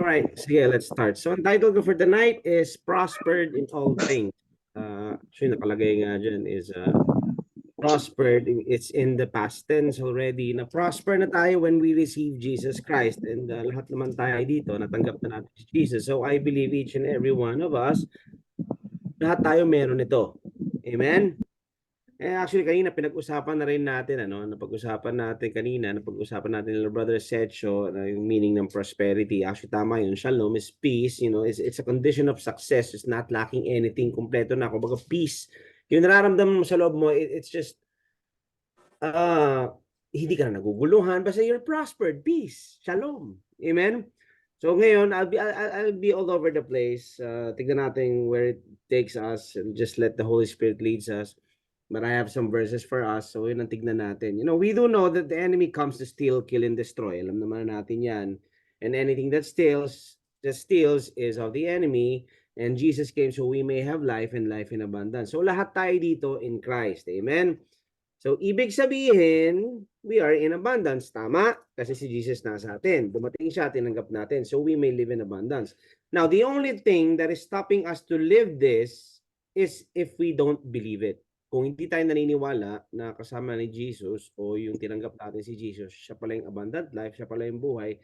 Alright, sige, let's start. So, ang title ko for tonight is Prospered in All Things. Actually, nakalagay nga dyan is prospered. It's in the past tense already. Na-prosper na tayo when we receive Jesus Christ. And lahat naman tayo dito, natanggap na natin si Jesus. So, I believe each and every one of us, lahat tayo meron ito. Amen? Actually, kanina pinag-usapan na rin natin, napag-usapan natin ng Brother Sergio, yung meaning ng prosperity. Actually, tama yun. Shalom is peace, it's a condition of success. It's not lacking anything. Kompleto na. Kumbaga, peace. Yung nararamdaman mo sa loob mo, it's just, hindi ka na naguguluhan, basta you're prospered. Peace. Shalom. Amen? So ngayon, I'll be all over the place. Tignan natin where it takes us. Just let the Holy Spirit leads us. But I have some verses for us. So yun ang tignan natin. We do know that the enemy comes to steal, kill, and destroy. Alam naman natin yan. And anything that steals is of the enemy. And Jesus came so we may have life and life in abundance. So lahat tayo dito in Christ. Amen? So ibig sabihin, we are in abundance. Tama? Kasi si Jesus nasa atin. Dumating siya, tinanggap natin. So we may live in abundance. Now, the only thing that is stopping us to live this is if we don't believe it. Kung hindi tayo naniniwala na kasama ni Jesus o yung tinanggap natin si Jesus, siya pala yung abundant life, siya pala yung buhay,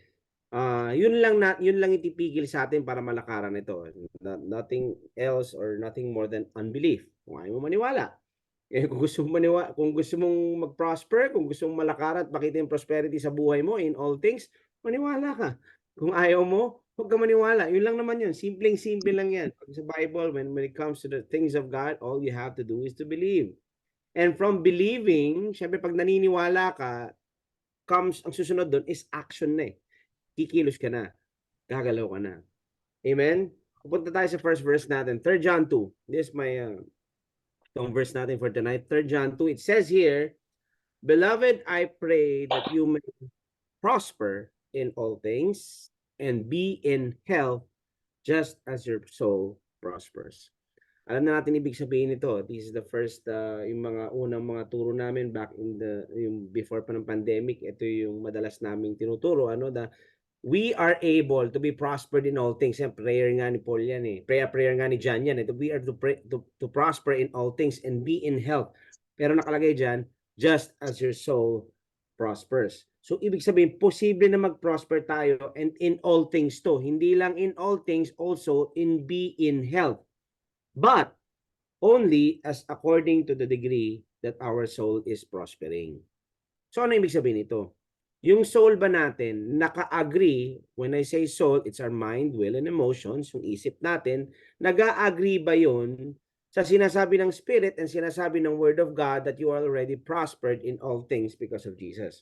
yun lang itipigil sa atin para malakaran ito. Nothing else or nothing more than unbelief. Kung ayaw mo maniwala. Kung gusto mong mag-prosper, kung gusto mong malakaran at makita yung prosperity sa buhay mo in all things, maniwala ka. Kung ayaw mo, huwag ka maniwala. Yun lang naman yun. Simpleng-simple lang yan. Sa Bible, when it comes to the things of God, all you have to do is to believe. And from believing, syempre pag naniniwala ka, ang susunod doon is action na eh. Kikilos ka na. Gagalaw ka na. Amen? Pupunta tayo sa first verse natin. 3 John 2. This is my itong verse natin for tonight. 3 John 2. It says here, Beloved, I pray that you may prosper in all things and be in health just as your soul prospers. Alam na natin ibig sabihin nito. This is the first, yung mga unang mga turo namin back in yung before pa ng pandemic. Ito yung madalas naming tinuturo. We are able to be prospered in all things. Yan, prayer nga ni Paul yan eh. Prayer nga ni John yan. We are to prosper in all things and be in health. Pero nakalagay dyan, just as your soul prospers. So, ibig sabihin, posible na mag-prosper tayo and in all things to. Hindi lang in all things, also in be in health. But only as according to the degree that our soul is prospering. So, ano ibig sabihin nito? Yung soul ba natin, naka-agree, when I say soul, it's our mind, will, and emotions, yung isip natin, nag-a-agree ba yun sa sinasabi ng Spirit and sinasabi ng Word of God that you are already prospered in all things because of Jesus?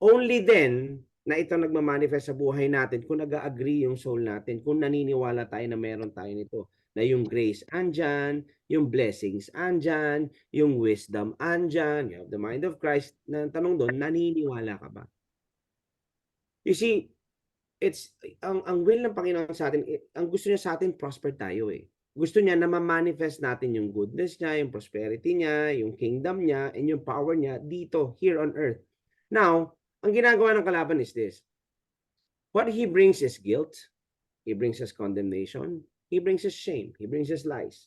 Only then, na ito nagmamanifest sa buhay natin kung nag-a-agree yung soul natin, kung naniniwala tayo na meron tayo nito, na yung grace andyan, yung blessings andyan, yung wisdom andyan, you have the mind of Christ. Na tanong doon, naniniwala ka ba? You see, it's ang will ng Panginoon sa atin, ang gusto niya sa atin prosper tayo eh. Gusto niya na ma-manifest natin yung goodness niya, yung prosperity niya, yung kingdom niya, and yung power niya dito, here on earth. Now, ang ginagawa ng kalaban is this. What he brings is guilt. He brings us condemnation. He brings us shame. He brings us lies.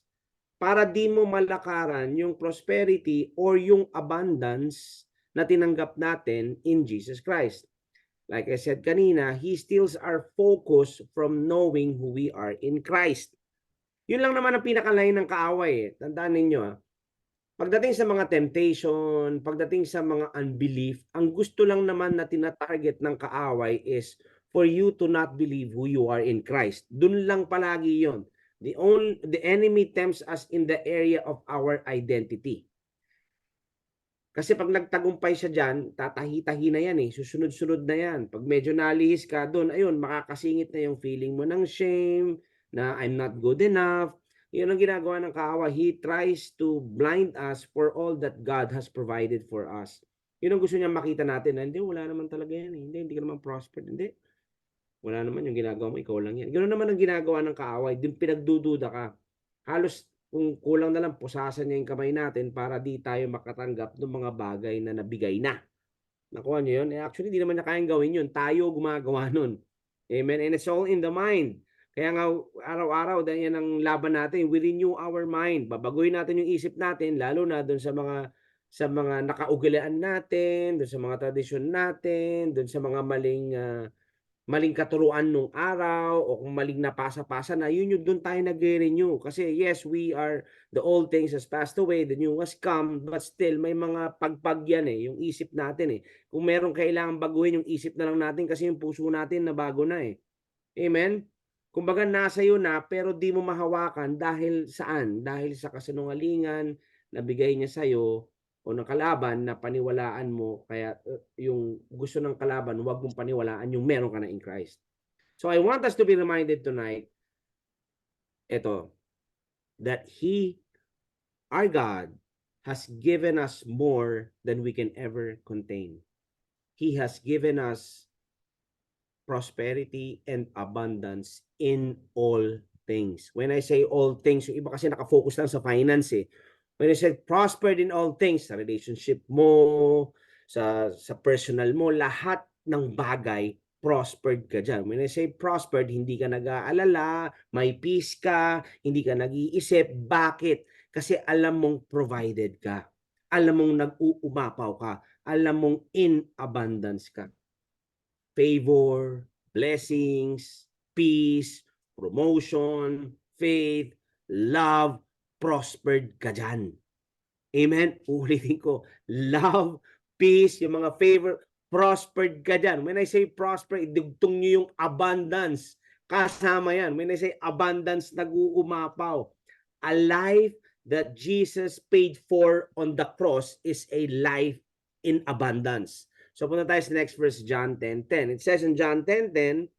Para di mo malakaran yung prosperity or yung abundance na tinanggap natin in Jesus Christ. Like I said kanina, He steals our focus from knowing who we are in Christ. Yun lang naman ang pinakalain ng kaaway. Tandaan ninyo pagdating sa mga temptation, pagdating sa mga unbelief, ang gusto lang naman na tinatarget ng kaaway is for you to not believe who you are in Christ. Doon lang palagi yon. The enemy tempts us in the area of our identity. Kasi pag nagtagumpay siya dyan, tatahi-tahi na yan eh. Susunod-sunod na yan. Pag medyo nalihis ka doon, ayun, makakasingit na yung feeling mo ng shame, na I'm not good enough. Yun ang ginagawa ng kaaway. He tries to blind us for all that God has provided for us. Yun ang gusto niya makita natin. Hindi, wala naman talaga yan. Hindi ka naman prosper. Hindi. Wala naman yung ginagawa mo, ikaw lang yan. Ganoon naman ang ginagawa ng kaaway. Din pinagdududa ka. Halos kung kulang na lang, pusasan niya yung kamay natin para di tayo makatanggap ng mga bagay na nabigay na. Nakuha niyo yun? Actually, di naman niya kayang gawin yun. Tayo gumagawa nun. Amen? And it's all in the mind. Kaya nga araw-araw dahil yan ang laban natin, we renew our mind. Babaguhin natin yung isip natin lalo na doon sa mga nakaugalian natin, doon sa mga tradisyon natin, doon sa mga maling katuruan nung araw o kung maling napasa-pasa na, yun yung doon tayo nagre-renew. Kasi yes, the old things has passed away, the new has come, but still may mga pagpag yan yung isip natin Kung meron kailangan baguhin yung isip na lang natin kasi yung puso natin na bago na Amen? Kumbaga nasa iyo na pero di mo mahawakan dahil saan? Dahil sa kasinungalingan na bigay niya sa iyo o ng kalaban na paniwalaan mo kaya yung gusto ng kalaban huwag mong paniwalaan yung meron ka na in Christ. So I want us to be reminded tonight that our God has given us more than we can ever contain. He has given us prosperity and abundance in all things. When I say all things, yung iba kasi nakafocus lang sa finance When I say prospered in all things, sa relationship mo, sa personal mo, lahat ng bagay, prospered ka dyan. When I say prospered, hindi ka nag-aalala, may peace ka, hindi ka nag-iisip. Bakit? Kasi alam mong provided ka. Alam mong nag-uumapaw ka. Alam mong in abundance ka. Favor, blessings, peace, promotion, faith, love, prospered ka dyan. Amen? Ulitin ko, love, peace, yung mga favor, prospered ka dyan. When I say prosper, idugtong nyo yung abundance. Kasama yan. When I say abundance, nag-uumapaw. A life that Jesus paid for on the cross is a life in abundance. So punta tayo sa next verse, John 10:10. It says in John 10:10,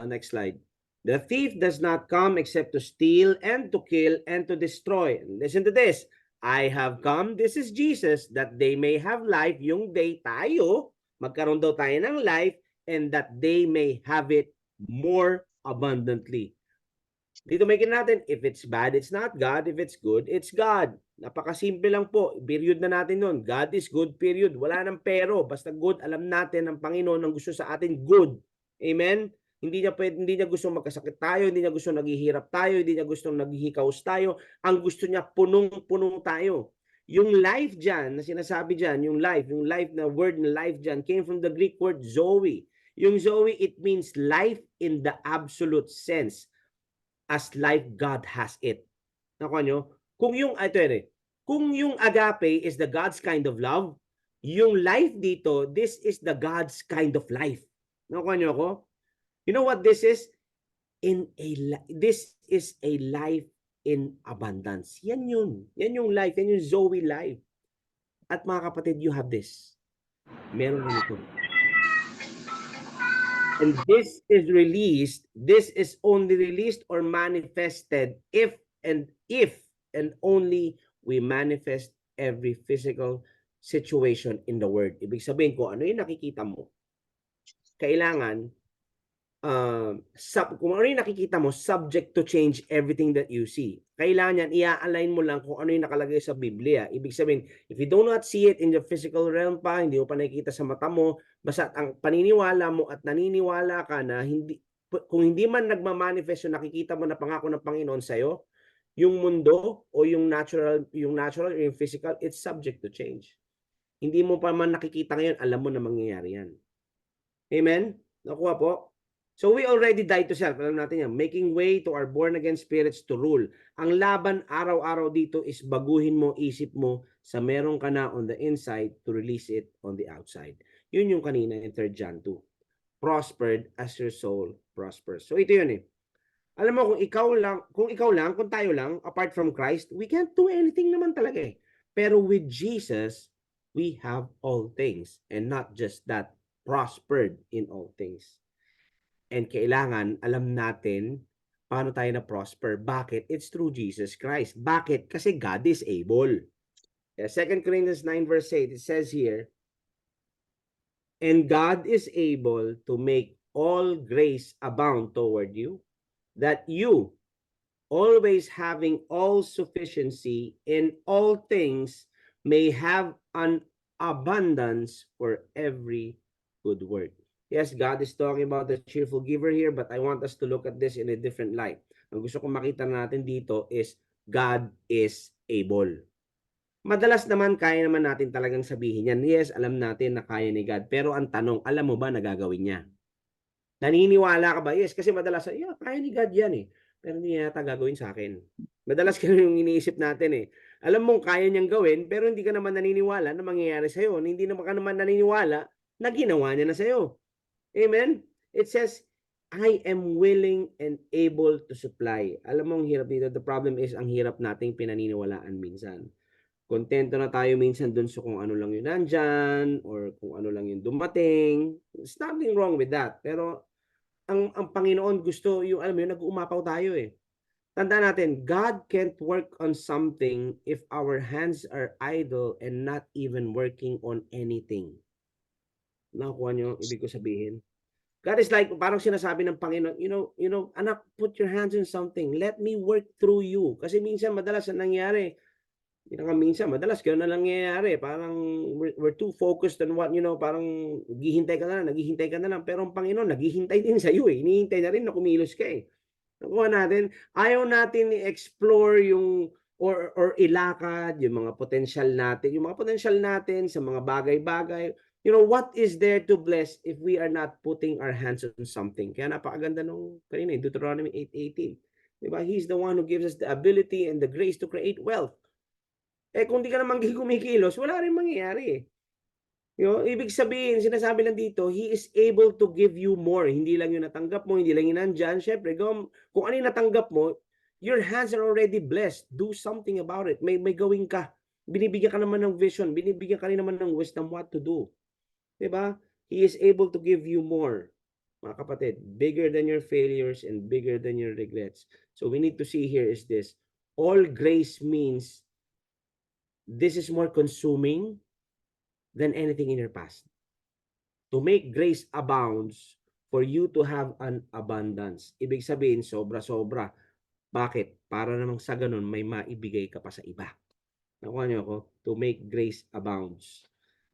next slide. The thief does not come except to steal and to kill and to destroy. Listen to this. I have come, this is Jesus, that they may have life, yung day tayo, magkaroon daw tayo ng life, and that they may have it more abundantly. Dito may natin, if it's bad, it's not God. If it's good, it's God. Napakasimple lang po. Period na natin nun. God is good, period. Wala nang pero. Basta good, alam natin ng Panginoon ang gusto sa atin, good. Amen? Hindi niya gusto magkasakit tayo, hindi niya gusto naghihirap tayo, hindi niya gusto naghihikaos tayo. Ang gusto niya, punong-punong tayo. Yung life dyan, na sinasabi dyan, yung life na word na life dyan, came from the Greek word Zoe. Yung Zoe, it means life in the absolute sense. As life God has it. Nakuha nyo? Kung yung agape is the God's kind of love, yung life dito, this is the God's kind of life. Nakuha nyo ako? You know what this is? This is a life in abundance. Yan yun. Yan yung life. Yan yung Zoe life. At mga kapatid, you have this. Meron rin ito. And this is only released or manifested if and only we manifest every physical situation in the word. Ibig sabihin ko, ano yung nakikita mo? Kailangan, kung ano yung nakikita mo, subject to change everything that you see. Kailangan yan, i-align mo lang kung ano yung nakalagay sa Biblia. Ibig sabihin, if you do not see it in the physical realm pa, hindi mo pa nakikita sa mata mo, basta ang paniniwala mo at naniniwala ka na kung hindi man nagmamanifest yung nakikita mo na pangako ng Panginoon sa'yo, yung mundo o yung natural o yung physical, it's subject to change. Hindi mo pa man nakikita ngayon, alam mo na mangyayari yan. Amen? Nakuha po? So we already died to self. Alam natin yan. Making way to our born-again spirits to rule. Ang laban araw-araw dito is baguhin mo, isip mo sa meron ka na on the inside to release it on the outside. Yun yung kanina in 3 John 2. Prospered as your soul prospers. So ito yun Alam mo, kung tayo lang, apart from Christ, we can't do anything naman talaga Pero with Jesus, we have all things. And not just that, prospered in all things. And kailangan alam natin paano tayo na prosper. Bakit? It's through Jesus Christ. Bakit? Kasi God is able. 2 Corinthians 9 verse 8, it says here, and God is able to make all grace abound toward you, that you, always having all sufficiency in all things, may have an abundance for every good work. Yes, God is talking about the cheerful giver here, but I want us to look at this in a different light. Ang gusto kong makita natin dito is God is able. Madalas naman kaya naman natin talagang sabihin yan. Yes, alam natin na kaya ni God. Pero ang tanong, alam mo ba na gagawin niya? Naniniwala ka ba? Yes, kasi madalas, yeah, kaya ni God yan eh. Pero hindi niya yata gagawin sa akin. Madalas ganun yung iniisip natin eh. Alam mong kaya niyang gawin, pero hindi ka naman naniniwala na mangyayari sa'yo. Hindi naman ka naman naniniwala na ginawa niya na sa'yo. Amen? It says, I am willing and able to supply. Alam mo ang hirap dito. The problem is, ang hirap nating pinaniniwalaan minsan. Kontento na tayo minsan dun sa kung ano lang yung nandyan or kung ano lang yung dumating. There's nothing wrong with that. Pero ang Panginoon gusto yung alam mo yun, nag-uumapaw tayo eh. Tandaan natin, God can't work on something if our hands are idle and not even working on anything. Nakuha niyo ang ibig ko sabihin? God is like, parang sinasabi ng Panginoon, anak, put your hands on something. Let me work through you. Kasi minsan, madalas ang nangyari, minsan, madalas gano'n na lang nangyayari. Parang we're too focused on what, parang naghihintay ka na lang, naghihintay ka na lang. Pero ang Panginoon, naghihintay din sa iyo eh. Hinihintay na rin na kumilos ka eh. Nakuha natin, ayaw natin i-explore yung or ilakad yung mga potential natin sa mga bagay-bagay. What is there to bless if we are not putting our hands on something? Kaya napakaganda nung kanina, Deuteronomy 8:18. Diba? He's the one who gives us the ability and the grace to create wealth. Kung di ka naman kumikilos, wala rin mangyayari. Ibig sabihin, sinasabi lang dito, He is able to give you more. Hindi lang yung natanggap mo, hindi lang yung nandyan. Siyempre, kung ano yung natanggap mo, your hands are already blessed. Do something about it. May gawin ka. Binibigyan ka naman ng vision. Binibigyan ka rin naman ng wisdom what to do. Diba? He is able to give you more. Mga kapatid, bigger than your failures and bigger than your regrets. So we need to see here is this. All grace means this is more consuming than anything in your past. To make grace abounds for you to have an abundance. Ibig sabihin, sobra-sobra. Bakit? Para namang sa ganun, may maibigay ka pa sa iba. Nakuha niyo ako? To make grace abounds.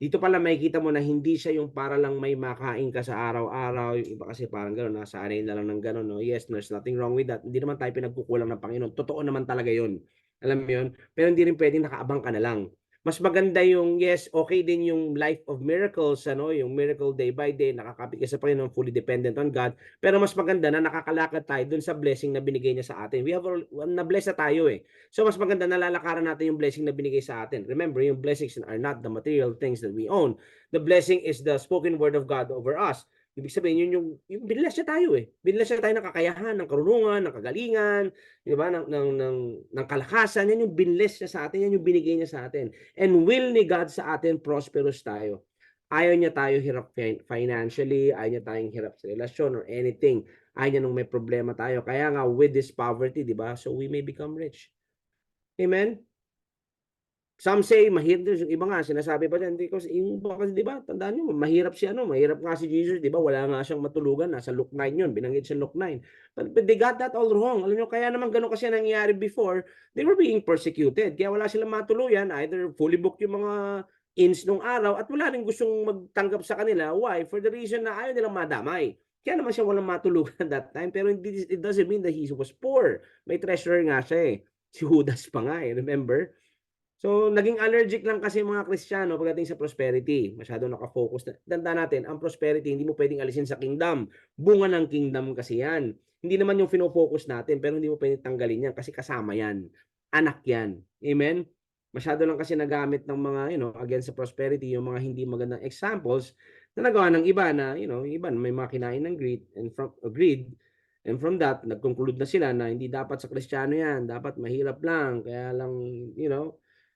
Dito pala makikita mo na hindi siya yung para lang may makain ka sa araw-araw. Yung iba kasi parang gano'n, nasanay na lang ng gano'n. No? Yes, there's nothing wrong with that. Hindi naman tayo pinagkukulang ng Panginoon. Totoo naman talaga yun. Alam mo yun? Pero hindi rin pwedeng nakaabang ka na lang. Mas maganda yung, yes, okay din yung life of miracles, yung miracle day by day, nakakapit ka sa Panginoon, fully dependent on God. Pero mas maganda na nakakalakad tayo dun sa blessing na binigay niya sa atin. Na-bless na tayo eh. So mas maganda na lalakaran natin yung blessing na binigay sa atin. Remember, yung blessings are not the material things that we own. The blessing is the spoken word of God over us. Ibig sabihin, yun yung binless niya tayo eh. Binless niya tayo ng kakayahan, ng karunungan, ng kagalingan, di ba? Ng kalakasan. Yan yung binless niya sa atin, yan yung binigay niya sa atin. And will ni God sa atin, prosperous tayo. Ayaw niya tayo hirap financially, ayaw niya tayong hirap sa relasyon or anything. Ayaw niya nung may problema tayo. Kaya nga, with this poverty, di ba? So we may become rich. Amen? Some say, mahirap. Yung iba nga, sinasabi pa dyan, because yung iba kasi, di ba, tandaan nyo, mahirap nga si Jesus, di ba, wala nga siyang matulugan, nasa Luke 9 yun, binanggit siya Luke 9. But they got that all wrong. Alam nyo, kaya naman ganun kasi nangyayari before, they were being persecuted, kaya wala silang matuluyan, either fully booked yung mga inns nung araw, at wala rin gustong magtanggap sa kanila. Why? For the reason na ayaw nilang madamay. Kaya naman siya walang matulugan that time, pero it doesn't mean that he was poor. May treasurer nga siya eh. Si Judas pa nga eh, remember? So, naging allergic lang kasi mga Kristiyano pagdating sa prosperity. Masyado nakafocus. Tandaan natin, ang prosperity, hindi mo pwedeng alisin sa kingdom. Bunga ng kingdom kasi yan. Hindi naman yung fino-focus natin, pero hindi mo pwedeng tanggalin yan kasi kasama yan. Anak yan. Amen? Masyado lang kasi nagamit ng mga, against sa prosperity, yung mga hindi magandang examples na nagawa ng iba na, yung iba may mga kinain ng greed and from that, nag-conclude na sila na hindi dapat sa Kristiyano yan. Dapat mahirap lang. Kaya lang,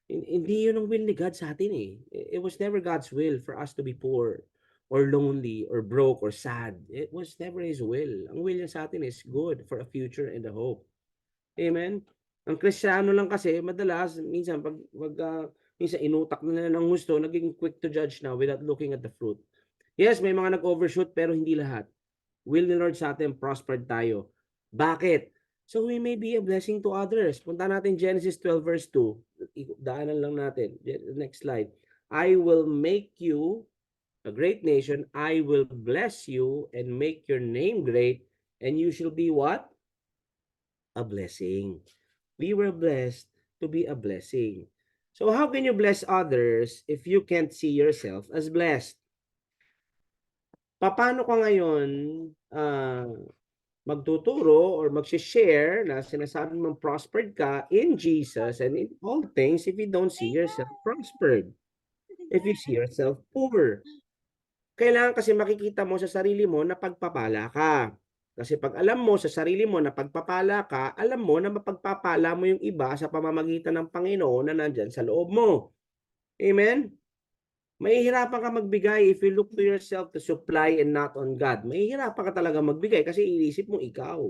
hindi yun ang will ni God sa atin eh. It was never God's will for us to be poor or lonely or broke or sad. It was never His will. Ang will niya sa atin is good for a future and a hope. Amen? Ang Kristiyano lang kasi, madalas, minsan, minsan inutak na nila ng gusto, naging quick to judge na without looking at the fruit. Yes, may mga nag-overshoot, pero hindi lahat. Will ni Lord sa atin, prospered tayo. Bakit? So we may be a blessing to others. Punta natin Genesis 12 verse 2. Daanan lang natin. Next slide. I will make you a great nation. I will bless you and make your name great, and you shall be what? A blessing. We were blessed to be a blessing. So how can you bless others if you can't see yourself as blessed? Paano ka ngayon magtuturo or magse-share na sinasabi mong prospered ka in Jesus and in all things if you don't see yourself prospered? If you see yourself poor? Kailangan kasi makikita mo sa sarili mo na pagpapala ka. Kasi pag alam mo sa sarili mo na pagpapala ka, alam mo na mapagpapala mo yung iba sa pamamagitan ng Panginoon na nandyan sa loob mo. Amen? Mahihirapan ka magbigay if you look to yourself to supply and not on God. Mahihirapan ka talaga magbigay kasi iisip mo ikaw.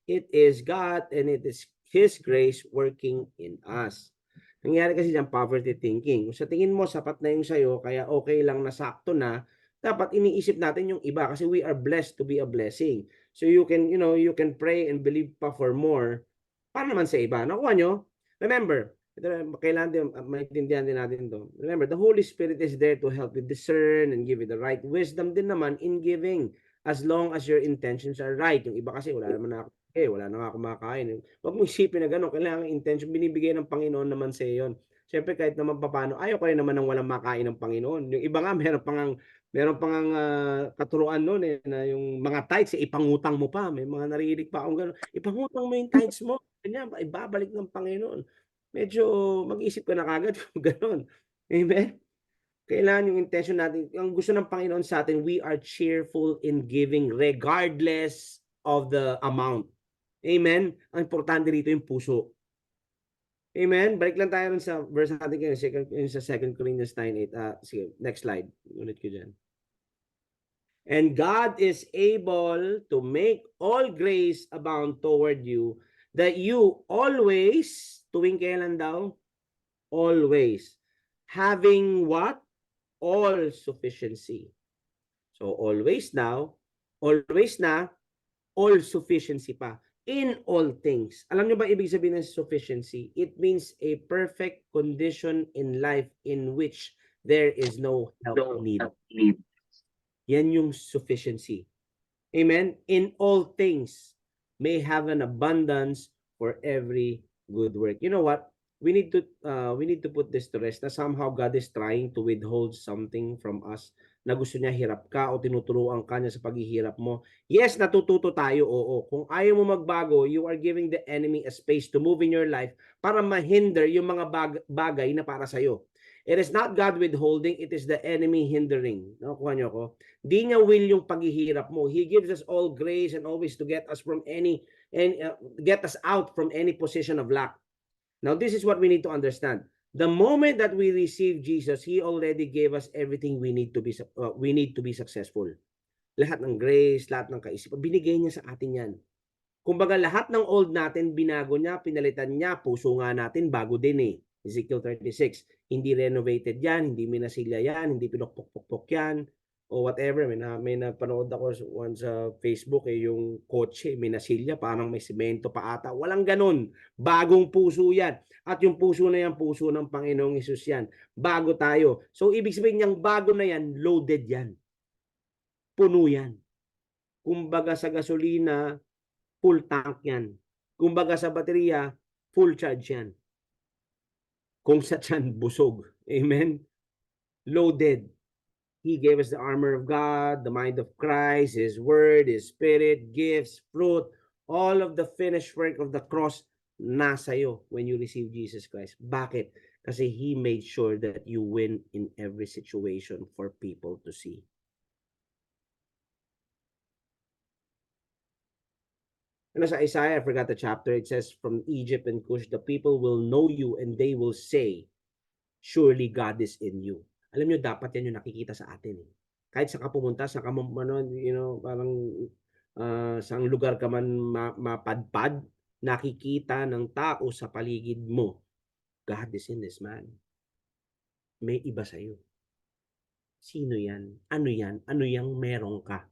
It is God and it is His grace working in us. Nangyari kasi dyan, poverty thinking. Kung sa tingin mo, sapat na yung sa'yo, kaya okay lang na sakto na, dapat iniisip natin yung iba kasi we are blessed to be a blessing. So you can, you can pray and believe pa for more. Para naman sa iba. Nakuha nyo? Remember, kailangan din, maintindihan din natin to. Remember, the Holy Spirit is there to help you discern and give you the right wisdom din naman in giving as long as your intentions are right. Yung iba kasi, wala naman ako, wala na ako makakain. Huwag mo isipin na gano'n, kailangan intention, binibigay ng Panginoon naman sa iyo. Siyempre, kahit naman paano, ayaw ko rin naman ng walang makain ng Panginoon. Yung iba nga, meron pang katuruan noon na yung mga tithes, ipangutang mo pa. May mga narinig pa akong gano'n. Ipangutang mo yung tithes mo. Ganyan, ibabalik ng Panginoon. Medyo mag-isip ka na kagad kung gano'n. Amen? Kailangan yung intention natin, ang gusto ng Panginoon sa atin, we are cheerful in giving regardless of the amount. Amen? Ang importante rito yung puso. Amen? Balik lang tayo sa verse natin kayo, sa 2 Corinthians 9:8. Sige, next slide. Ulit ko dyan. And God is able to make all grace abound toward you, that you always, tuwing kailan daw? Always. Having what? All sufficiency. So, always now, always na, all sufficiency pa. In all things. Alam niyo ba ibig sabihin ng sufficiency? It means a perfect condition in life in which there is no help needed. Yan yung sufficiency. Amen? In all things, may have an abundance for every good work. You know what? We need to put this to rest na somehow God is trying to withhold something from us na gusto niya hirap ka o tinuturuan ka niya sa paghihirap mo. Yes, natututo tayo, oo. Kung ayaw mo magbago, you are giving the enemy a space to move in your life para mahinder yung mga bagay na para sa'yo. It is not God withholding, it is the enemy hindering. Nakuha niyo ako? Di niya will yung paghihirap mo. He gives us all grace and always to get us from get us out from any position of lack. Now, this is what we need to understand. The moment that we receive Jesus, He already gave us everything we need to be successful. Lahat ng grace, lahat ng kaisipan, binigay niya sa atin yan. Kumbaga, lahat ng old natin, binago niya, pinalitan niya, puso nga natin, bago din eh. Ezekiel 36, hindi renovated yan, hindi minasilya yan, hindi pinokpok-pokpok yan, o whatever. May napanood ako once sa Facebook, yung kotse, minasilya, parang may simento pa ata. Walang ganun. Bagong puso yan. At yung puso na yan, puso ng Panginoong Hesus yan. Bago tayo. So, ibig sabihin yung bago na yan, loaded yan. Puno yan. Kumbaga sa gasolina, full tank yan. Kumbaga sa baterya, full charge yan. Kung sa tiyan, busog. Amen? Loaded. He gave us the armor of God, the mind of Christ, His word, His spirit, gifts, fruit, all of the finished work of the cross nasa iyo when you receive Jesus Christ. Bakit? Kasi He made sure that you win in every situation for people to see. And sa Isaiah, I forgot the chapter, it says, from Egypt and Cush, the people will know you and they will say, surely God is in you. Alam nyo, dapat yan yung nakikita sa atin. Kahit sa ka pumunta, sa ka, parang saang lugar ka man mapadpad, nakikita ng tao sa paligid mo, God is in this man. May iba sa'yo. Sino yan? Ano yan? Ano yang meron ka?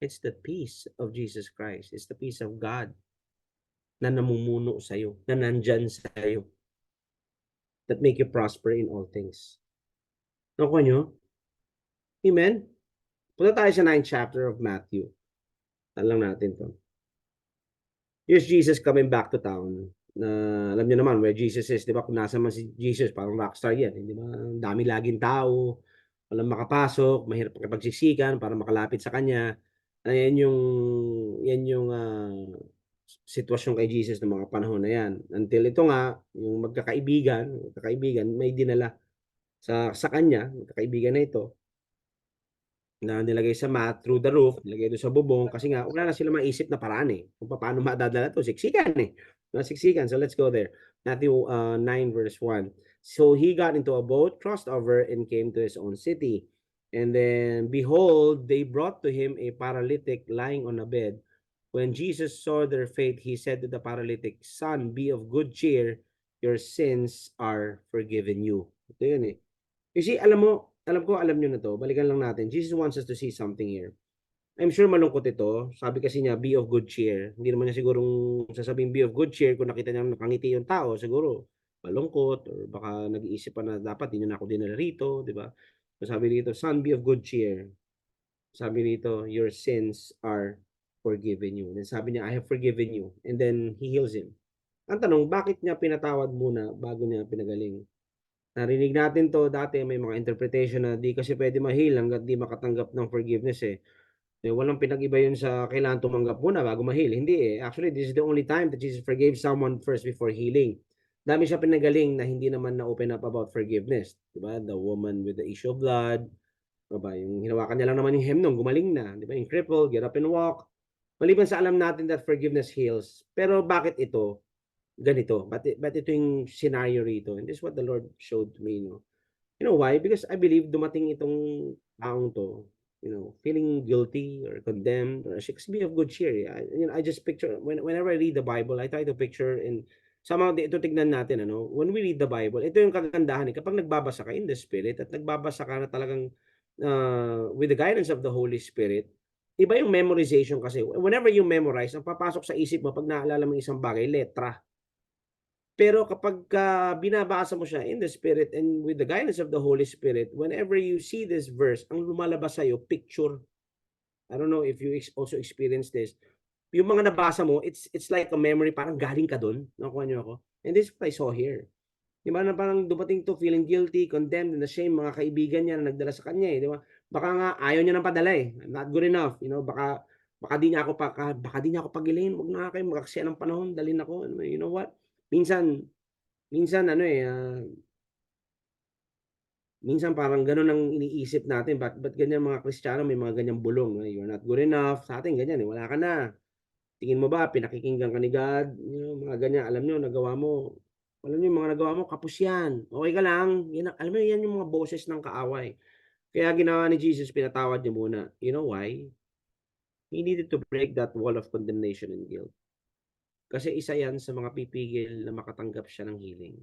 It's the peace of Jesus Christ. It's the peace of God na namumuno sa'yo, na nandyan sa'yo, that make you prosper in all things. Nakuha nyo? Amen? Punta tayo sa 9th chapter of Matthew. Lang natin to. Here's Jesus coming back to town. Alam niyo naman where Jesus is, 'di ba? Kung nasa man si Jesus, parang rockstar 'yan, 'di ba? Ang dami laging tao, walang makapasok, mahirap makipagsiksikan para makalapit sa kanya. Yan yung sitwasyon kay Jesus ng mga panahon na 'yan. Until ito nga, yung magkakaibigan may dinala sa kanya, magkakaibigan na ito, na nilagay sa mat, through the roof, nilagay do'n sa bubong kasi nga wala na silang maisip na paraan, kung paano madadala 'to, siksikan, siksikan. So let's go there. Matthew 9 verse 1. So he got into a boat, crossed over, and came to his own city. And then behold, they brought to him a paralytic lying on a bed. When Jesus saw their faith, he said to the paralytic, "Son, be of good cheer, your sins are forgiven you." Ito yun, You see, alam niyo na 'to, balikan lang natin. Jesus wants us to see something here. I'm sure malungkot ito. Sabi kasi niya, "Be of good cheer." Hindi naman niya sigurong sasabing, "Be of good cheer," kung nakita niya nakangiti yung tao, siguro malungkot or baka nag-iisip pa na dapat di niyo na ako dinala rito, 'di ba? So sabi dito, "Son, be of good cheer." Sabi dito, "Your sins are forgiven you." Then sabi niya, "I have forgiven you." And then he heals him. Ang tanong, bakit niya pinatawad muna bago niya pinagaling? Narinig natin 'to dati, may mga interpretation na di kasi puwede ma-heal hangga't di makatanggap ng forgiveness, walang pinag-iba yun sa kailangan tumanggap muna bago ma-heal, hindi, Actually, this is the only time that Jesus forgave someone first before healing. Dami siya pinagaling na hindi naman na-open up about forgiveness, 'di ba? The woman with the issue of blood, ano ba, yung hinawakan niya lang naman yung hem nun gumaling na, 'di ba? Yung cripple, get up and walk. Maliban sa alam natin that forgiveness heals, pero bakit ito ganito? Ba't ito yung scenario rito? And this is what the Lord showed to me, 'no? You know why? Because I believe dumating itong taong 'to, feeling guilty or condemned or ashamed, be of good cheer. I just picture whenever I read the Bible, I try to picture and somehow ito tignan natin ano, when we read the Bible, ito yung kagandahan, kapag nagbabasa ka in the Spirit at nagbabasa ka na talagang, with the guidance of the Holy Spirit, iba yung memorization kasi. Whenever you memorize, ang papasok sa isip mo 'pag naalala mo yung isang bagay, letra. Pero kapagka binabasa mo siya in the Spirit and with the guidance of the Holy Spirit, whenever you see this verse, ang lumalabas sa'yo picture. I don't know if you also experience this. Yung mga nabasa mo, it's like a memory, parang galing ka dun, nakuha niyo ako? And this is what I saw here. 'Di ba, na parang dumating 'to feeling guilty, condemned, and ashamed, mga kaibigan niya na nagdala sa kanya, 'di ba? Baka nga ayaw niya ng padala, I'm not good enough, baka di niya ako pagilhin, "Wag na nga kayo, mag-aksaya ng panahon, dalhin ako." Ano, you know what? Minsan minsan ano, minsan parang gano'n ang iniisip natin, ba't ganyan mga Kristiyano may mga ganyang bulong, "You're not good enough." Sa atin ganyan, wala ka na. Tingin mo ba pinakikinggan ka ni God, mga ganyan. Alam niyo yung mga nagawa mo kapos yan, okey ka lang. Yan ang alam mo yan yung mga boses ng kaaway. Kaya ginawa ni Jesus, pinatawad niya muna. You know why? He needed to break that wall of condemnation and guilt. Kasi isa yan sa mga pipigil na makatanggap siya ng healing.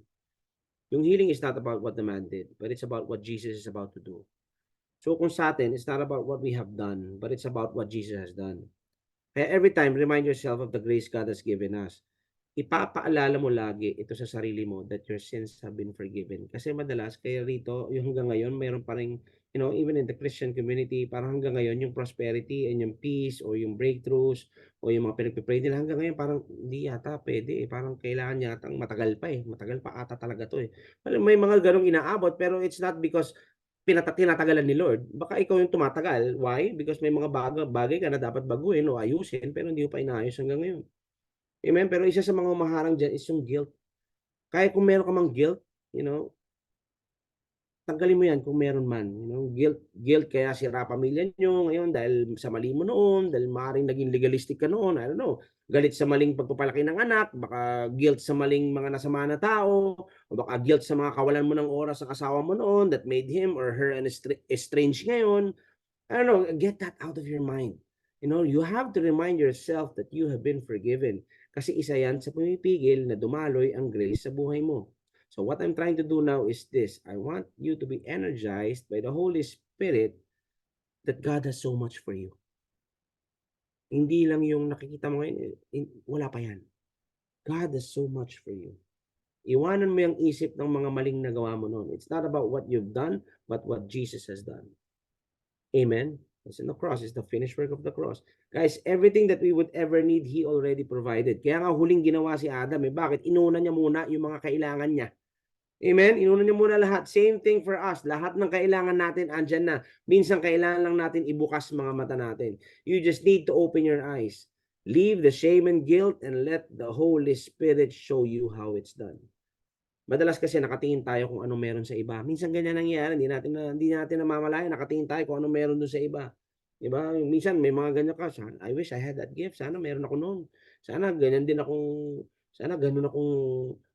Yung healing is not about what the man did, but it's about what Jesus is about to do. So kung sa atin, it's not about what we have done, but it's about what Jesus has done. Kaya every time, remind yourself of the grace God has given us. Ipapaalala mo lagi ito sa sarili mo that your sins have been forgiven. Kasi madalas, kaya rito, yung hanggang ngayon, mayroon pa ring, even in the Christian community, parang hanggang ngayon, yung prosperity and yung peace or yung breakthroughs o yung mga pinagpipray nila, hanggang ngayon, parang hindi yata pwede. Parang kailangan yatang matagal pa matagal pa ata talaga to Well, may mga ganong inaabot, pero it's not because tinatagalan ni Lord. Baka ikaw yung tumatagal. Why? Because may mga bagay ka na dapat baguhin o ayusin, pero hindi mo pa inaayos hanggang ngayon. Amen? Pero isa sa mga humaharang diyan is yung guilt. Kaya kung meron ka mang guilt, you know, tanggalin mo yan kung meron man. Guilt kaya sira pamilya niyo ngayon dahil sa mali mo noon, dahil maaaring naging legalistic ka noon, I don't know. Galit sa maling pagpapalaki ng anak, baka guilt sa maling mga nasama na tao, o baka guilt sa mga kawalan mo ng oras sa asawa mo noon that made him or her estranged ngayon. I don't know, get that out of your mind. You have to remind yourself that you have been forgiven. Kasi isa yan sa pumipigil na dumaloy ang grace sa buhay mo. So what I'm trying to do now is this. I want you to be energized by the Holy Spirit that God has so much for you. Hindi lang yung nakikita mo ngayon, wala pa yan. God has so much for you. Iwanan mo yung isip ng mga maling nagawa mo noon. It's not about what you've done, but what Jesus has done. Amen? It's in the cross. It's the finished work of the cross. Guys, everything that we would ever need, He already provided. Kaya nga huling ginawa si Adam. Bakit? Inuna niya muna yung mga kailangan niya. Amen? Inuna niya muna lahat. Same thing for us. Lahat ng kailangan natin, andyan na. Minsan kailangan lang natin ibukas mga mata natin. You just need to open your eyes. Leave the shame and guilt and let the Holy Spirit show you how it's done. Madalas kasi nakatingin tayo kung ano meron sa iba. Minsan ganyan nangyayari, hindi natin namamalayan, nakatingin tayo kung ano meron doon sa iba. 'Di ba? Minsan may mga ganyan ka, I wish I had that gift. Sana meron ako noon. Sana ganyan din akong sana ganoon akong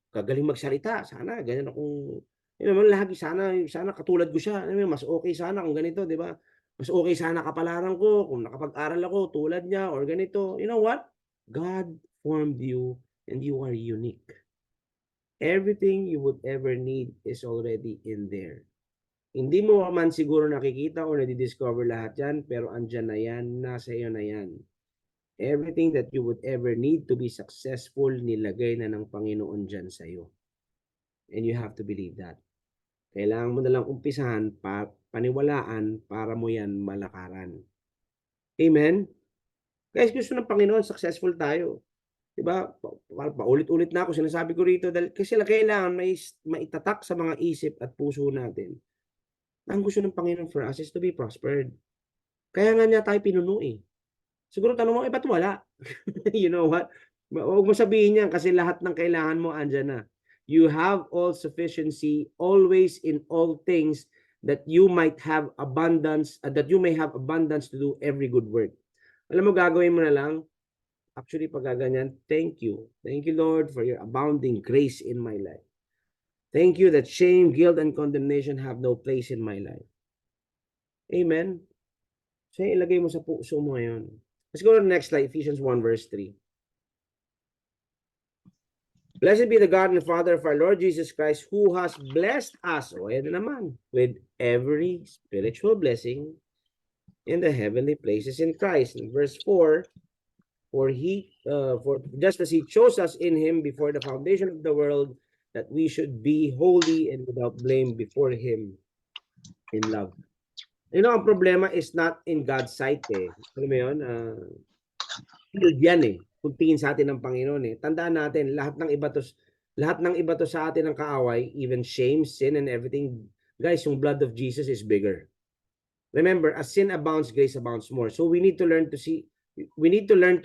kagaling magsalita. Sana ganyan akong naman lagi sana katulad ko siya. Mas okay sana kung ganito, 'di ba? Mas okay sana kapalaran ko kung nakapag-aral ako tulad niya or ganito. You know what? God formed you and you are unique. Everything you would ever need is already in there. Hindi mo man siguro nakikita o nadi-discover lahat yan, pero andyan na yan, nasa iyo na yan. Everything that you would ever need to be successful, nilagay na ng Panginoon dyan sa iyo. And you have to believe that. Kailangan mo na lang umpisahan, paniwalaan, para mo yan malakaran. Amen? Guys, gusto ng Panginoon, successful tayo. Diba? Paulit-ulit na ako sinasabi ko rito dahil kasi kailangan maitatak sa mga isip at puso natin. Ang gusto ng Panginoon for us is to be prospered. Kaya nga niya tayo pinuno eh. Siguro tanong mo, ba't wala? You know what? Huwag mo sabihin yan kasi lahat ng kailangan mo andyan na. You have all sufficiency always in all things that you might have abundance, that you may have abundance to do every good work. Alam mo, gagawin mo na lang, actually, pag gaganyan, thank you. Thank you, Lord, for your abounding grace in my life. Thank you that shame, guilt, and condemnation have no place in my life. Amen? So, ilagay mo sa puso mo ngayon. Let's go to the next slide, Ephesians 1 verse 3. Blessed be the God and Father of our Lord Jesus Christ, who has blessed us, naman, with every spiritual blessing in the heavenly places in Christ. In verse 4, for just as He chose us in Him before the foundation of the world, that we should be holy and without blame before Him in love. You know, ang problema is not in God's sight eh. Alam mo yun? Yan eh. Kung tingin sa atin ng Panginoon eh. Tandaan natin, lahat ng iba to sa atin ng kaaway, even shame, sin, and everything. Guys, yung blood of Jesus is bigger. Remember, as sin abounds, grace abounds more. So we need to learn to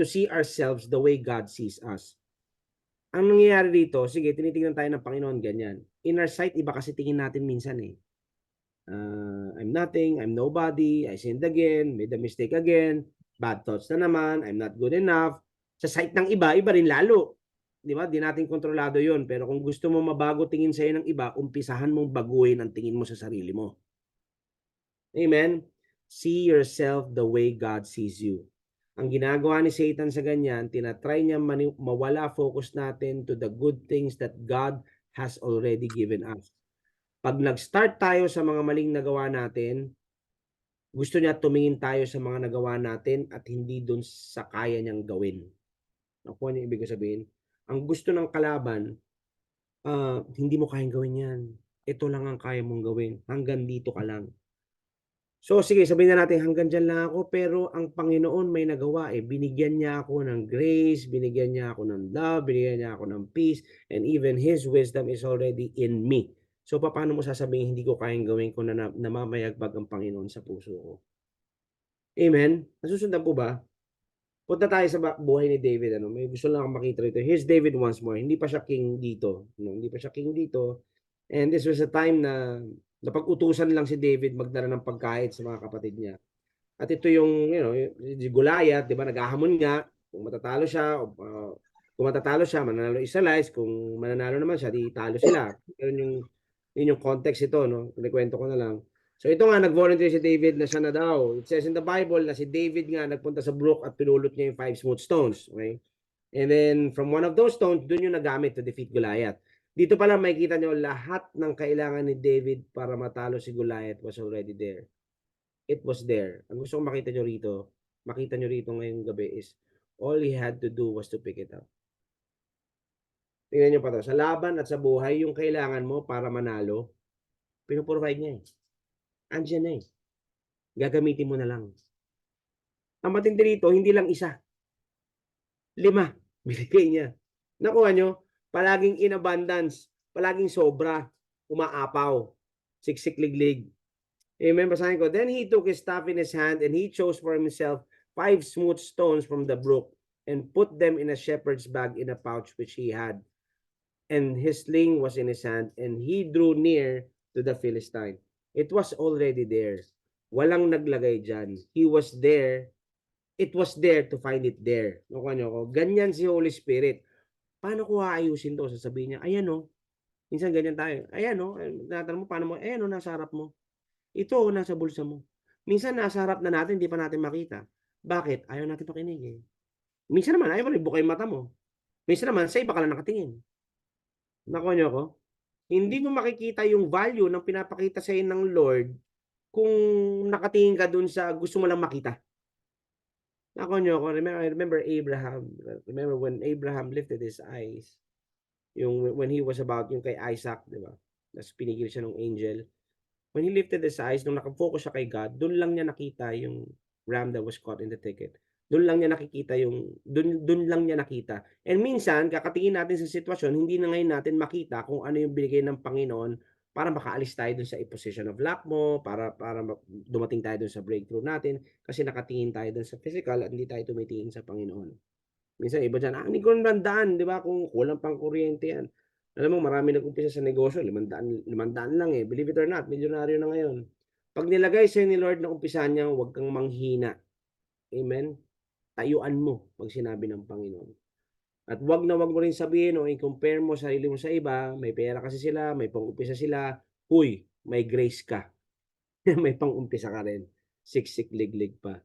see ourselves the way God sees us. Ang nangyayari dito, sige, tinitingnan tayo ng Panginoon, ganyan. In our sight, iba kasi tingin natin minsan eh. I'm nothing, I'm nobody, I sinned again, made a mistake again, bad thoughts na naman, I'm not good enough. Sa sight ng iba rin lalo. Di ba? Di natin kontrolado yun. Pero kung gusto mo mabago tingin sa'yo ng iba, umpisahan mong baguhin ang tingin mo sa sarili mo. Amen? See yourself the way God sees you. Ang ginagawa ni Satan sa ganyan, tinatry niya mawala focus natin to the good things that God has already given us. Pag nag-start tayo sa mga maling nagawa natin, gusto niya tumingin tayo sa mga nagawa natin at hindi dun sa kaya niyang gawin. Nakuha niyo ibig sabihin? Ang gusto ng kalaban, hindi mo kayang gawin yan. Ito lang ang kaya mong gawin. Hanggang dito ka lang. So sige, sabihin na natin hanggang dyan lang ako, pero ang Panginoon may nagawa eh. Binigyan niya ako ng grace, binigyan niya ako ng love, binigyan niya ako ng peace, and even His wisdom is already in me. So paano mo sasabihin hindi ko kayang gawin kung namamayagpag ang Panginoon sa puso ko? Amen? Nasusundan po ba? Punta tayo sa buhay ni David. May gusto lang akong makita rito. Here's David once more. Hindi pa siya king dito. Hindi pa siya king dito. And this was a time na napag-utusan lang si David magdala ng pagkain sa mga kapatid niya. At ito yung, si Goliath, di ba, naghahamon nga, kung matatalo siya, mananalo Israelites, kung mananalo naman siya, di talo sila. Yun yung context ito, no? Kinikwento ko na lang. So ito nga, nag-volunteer si David na siya na daw. It says in the Bible na si David nga nagpunta sa brook at pinulot niya yung 5 smooth stones. Okay? And then, from one of those stones, dun yung nagamit to defeat Goliath. Dito pala makikita nyo lahat ng kailangan ni David para matalo si Goliath was already there. It was there. Ang gusto kong makita nyo rito ngayong gabi is all he had to do was to pick it up. Tingnan nyo pa to. Sa laban at sa buhay, yung kailangan mo para manalo, pinoprovide niya eh. Andiyan na eh. gagamitin mo na lang. Ang matindi rito, hindi lang isa, 5 binigay niya. Nakuha nyo? Palaging in abundance, palaging sobra, umaapaw, siksik-liglig. Amen. Basahin ko. Then he took his staff in his hand and he chose for himself 5 smooth stones from the brook and put them in a shepherd's bag in a pouch which he had. And his sling was in his hand and he drew near to the Philistine. It was already there. Walang naglagay dyan. He was there. It was there to find it there. Nakuha nyo ko? Ganyan si Holy Spirit. Paano ko aayusin to? Sasabihin niya, ayan o. Minsan ganyan tayo. Ayan o. Tinatanong mo, paano mo? Ayan o, nasa harap mo. Ito o, nasa bulsa mo. Minsan nasa harap na natin, hindi pa natin makita. Bakit? Ayaw natin pakinig eh. Minsan naman, ayaw mo rin bukay mata mo. Minsan naman, sa iba ka lang nakatingin. Nakuha niyo ko? Hindi mo makikita yung value ng pinapakita sa ng Lord kung nakatingin ka dun sa gusto mo lang makita. Nakuha niyo ko? I remember Abraham. Remember when Abraham lifted his eyes, yung when he was about yung kay Isaac, di ba? Tapos pinigil siya ng angel. When he lifted his eyes, nung nakafocus siya kay God, doon lang niya nakita yung ram that was caught in the thicket. Doon lang niya nakikita doon lang niya nakita. And minsan, kakatingin natin sa sitwasyon, hindi na ngayon natin makita kung ano yung binigay ng Panginoon para makaalis tayo dun sa position of lack mo, para dumating tayo dun sa breakthrough natin, kasi nakatingin tayo dun sa physical at hindi tayo tumitingin sa Panginoon. Minsan, iba dyan, hindi ko nandaan, di ba? Kung kulang pang kuryente yan. Alam mo, marami nag-umpisa sa negosyo, 500 lang eh. Believe it or not, milyonaryo na ngayon. Pag nilagay sa'yo ni Lord na umpisahan niya, huwag kang manghina. Amen? Tayuan mo pag sinabi ng Panginoon. At wag na wag mo rin sabihin o i-compare mo sarili mo sa iba, may pera kasi sila, may pang-umpisa sila, huy, may grace ka. May pang-umpisa ka rin. Siksik liglig pa.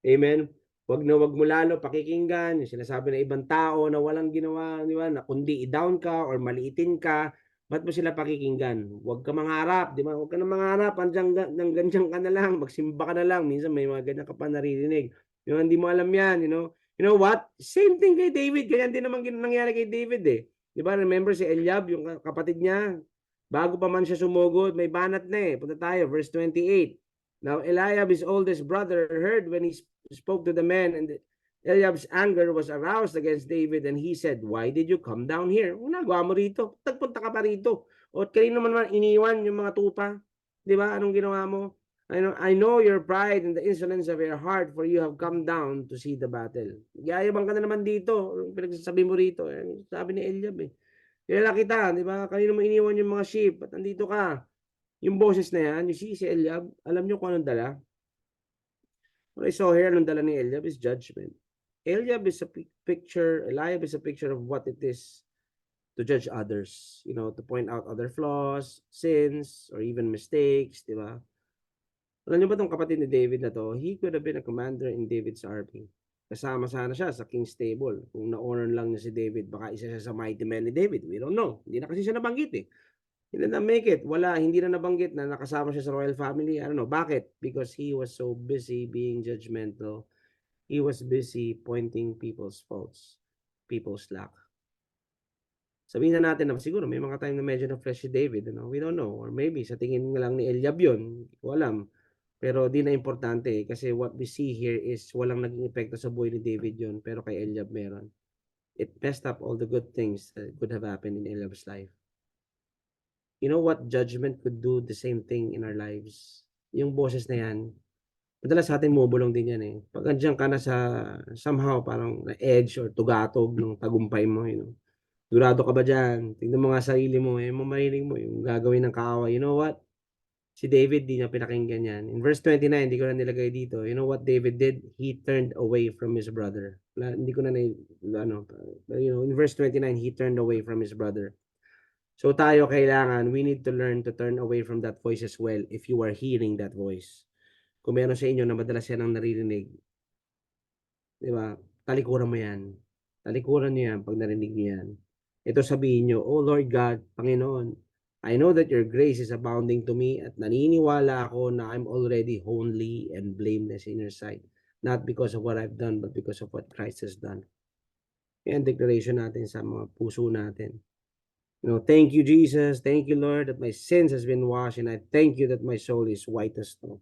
Amen? Wag na wag mo lalo pakikinggan yung sinasabi ng ibang tao na walang ginawa, di ba? Na kundi i-down ka or maliitin ka, ba't mo sila pakikinggan? Wag ka mangarap, di ba? Wag ka na mangarap, ganyan ka na lang, magsimba ka na lang. Minsan may mga ganyan ka pa naririnig. Yung hindi mo alam yan, you know? You know what? Same thing kay David. Ganyan din naman nangyari kay David eh. Di ba? Remember si Eliab, yung kapatid niya? Bago pa man siya sumugod, may banat na eh. Punta tayo, verse 28. Now Eliab, his oldest brother, heard when he spoke to the men, and Eliab's anger was aroused against David, and he said, "Why did you come down here? Ano nagawa mo rito? Tagpunta ka pa rito. O kanino man iniwan yung mga tupa? Di ba? Anong ginawa mo? I know your pride and the insolence of your heart, for you have come down to see the battle." Yayabang ka na naman dito. Pinagsasabi mo rito. Sabi ni Eliab eh. Kilala kita, di ba? Kanino mo iniwan yung mga sheep at andito ka? Yung boses na yan, you see, si Eliab, alam nyo kung anong dala? What I saw here, anong dala ni Eliab is judgment. Eliab is a picture, Eliab is a picture of what it is to judge others, you know, to point out other flaws, sins, or even mistakes, di ba? Alam niyo ba itong kapatid ni David na to? He could have been a commander in David's army. Kasama sana siya sa king's table. Kung na-honor lang niya si David, baka isa siya sa mighty men ni David. We don't know. Hindi na kasi siya nabanggit eh. He did not make it. Wala, hindi na nabanggit na nakasama siya sa royal family. I don't know. Bakit? Because he was so busy being judgmental. He was busy pointing people's faults, people's lack. Sabihin na natin na siguro may mga time na medyo na-fresh si David. You know? We don't know. Or maybe sa tingin nga lang ni Eliab yun. Hindi ko alam. Pero di na importante eh, kasi what we see here is walang naging epekto sa buhay ni David yun, pero kay Eliab meron. It messed up all the good things that could have happened in Eliab's life. You know what? Judgment could do the same thing in our lives. Yung boses na yan, madalas sa atin bumubulong din yan eh. Pag andyan ka na sa somehow parang na-edge or tugatog ng tagumpay mo, you know. Durado ka ba dyan? Tingnan mo nga sarili mo, eh, mamarinig mo yung gagawin ng kaaway. You know what? Si David, di niya pinakinggan yan. In verse 29, di ko na nilagay dito. You know what David did? He turned away from his brother. Hindi ko na you know, in verse 29, he turned away from his brother. So tayo kailangan, we need to learn to turn away from that voice as well if you are hearing that voice. Kung meron sa inyo na madalas yan ang naririnig, di ba? Talikuran mo yan. Talikuran niyo yan pag narinig niyo yan. Ito sabihin niyo, "Oh Lord God, Panginoon, I know that your grace is abounding to me at naniniwala ako na I'm already holy and blameless in your sight. Not because of what I've done, but because of what Christ has done." Yan declaration natin sa mga puso natin. You know, thank you, Jesus. Thank you, Lord, that my sins has been washed, and I thank you that my soul is white as snow.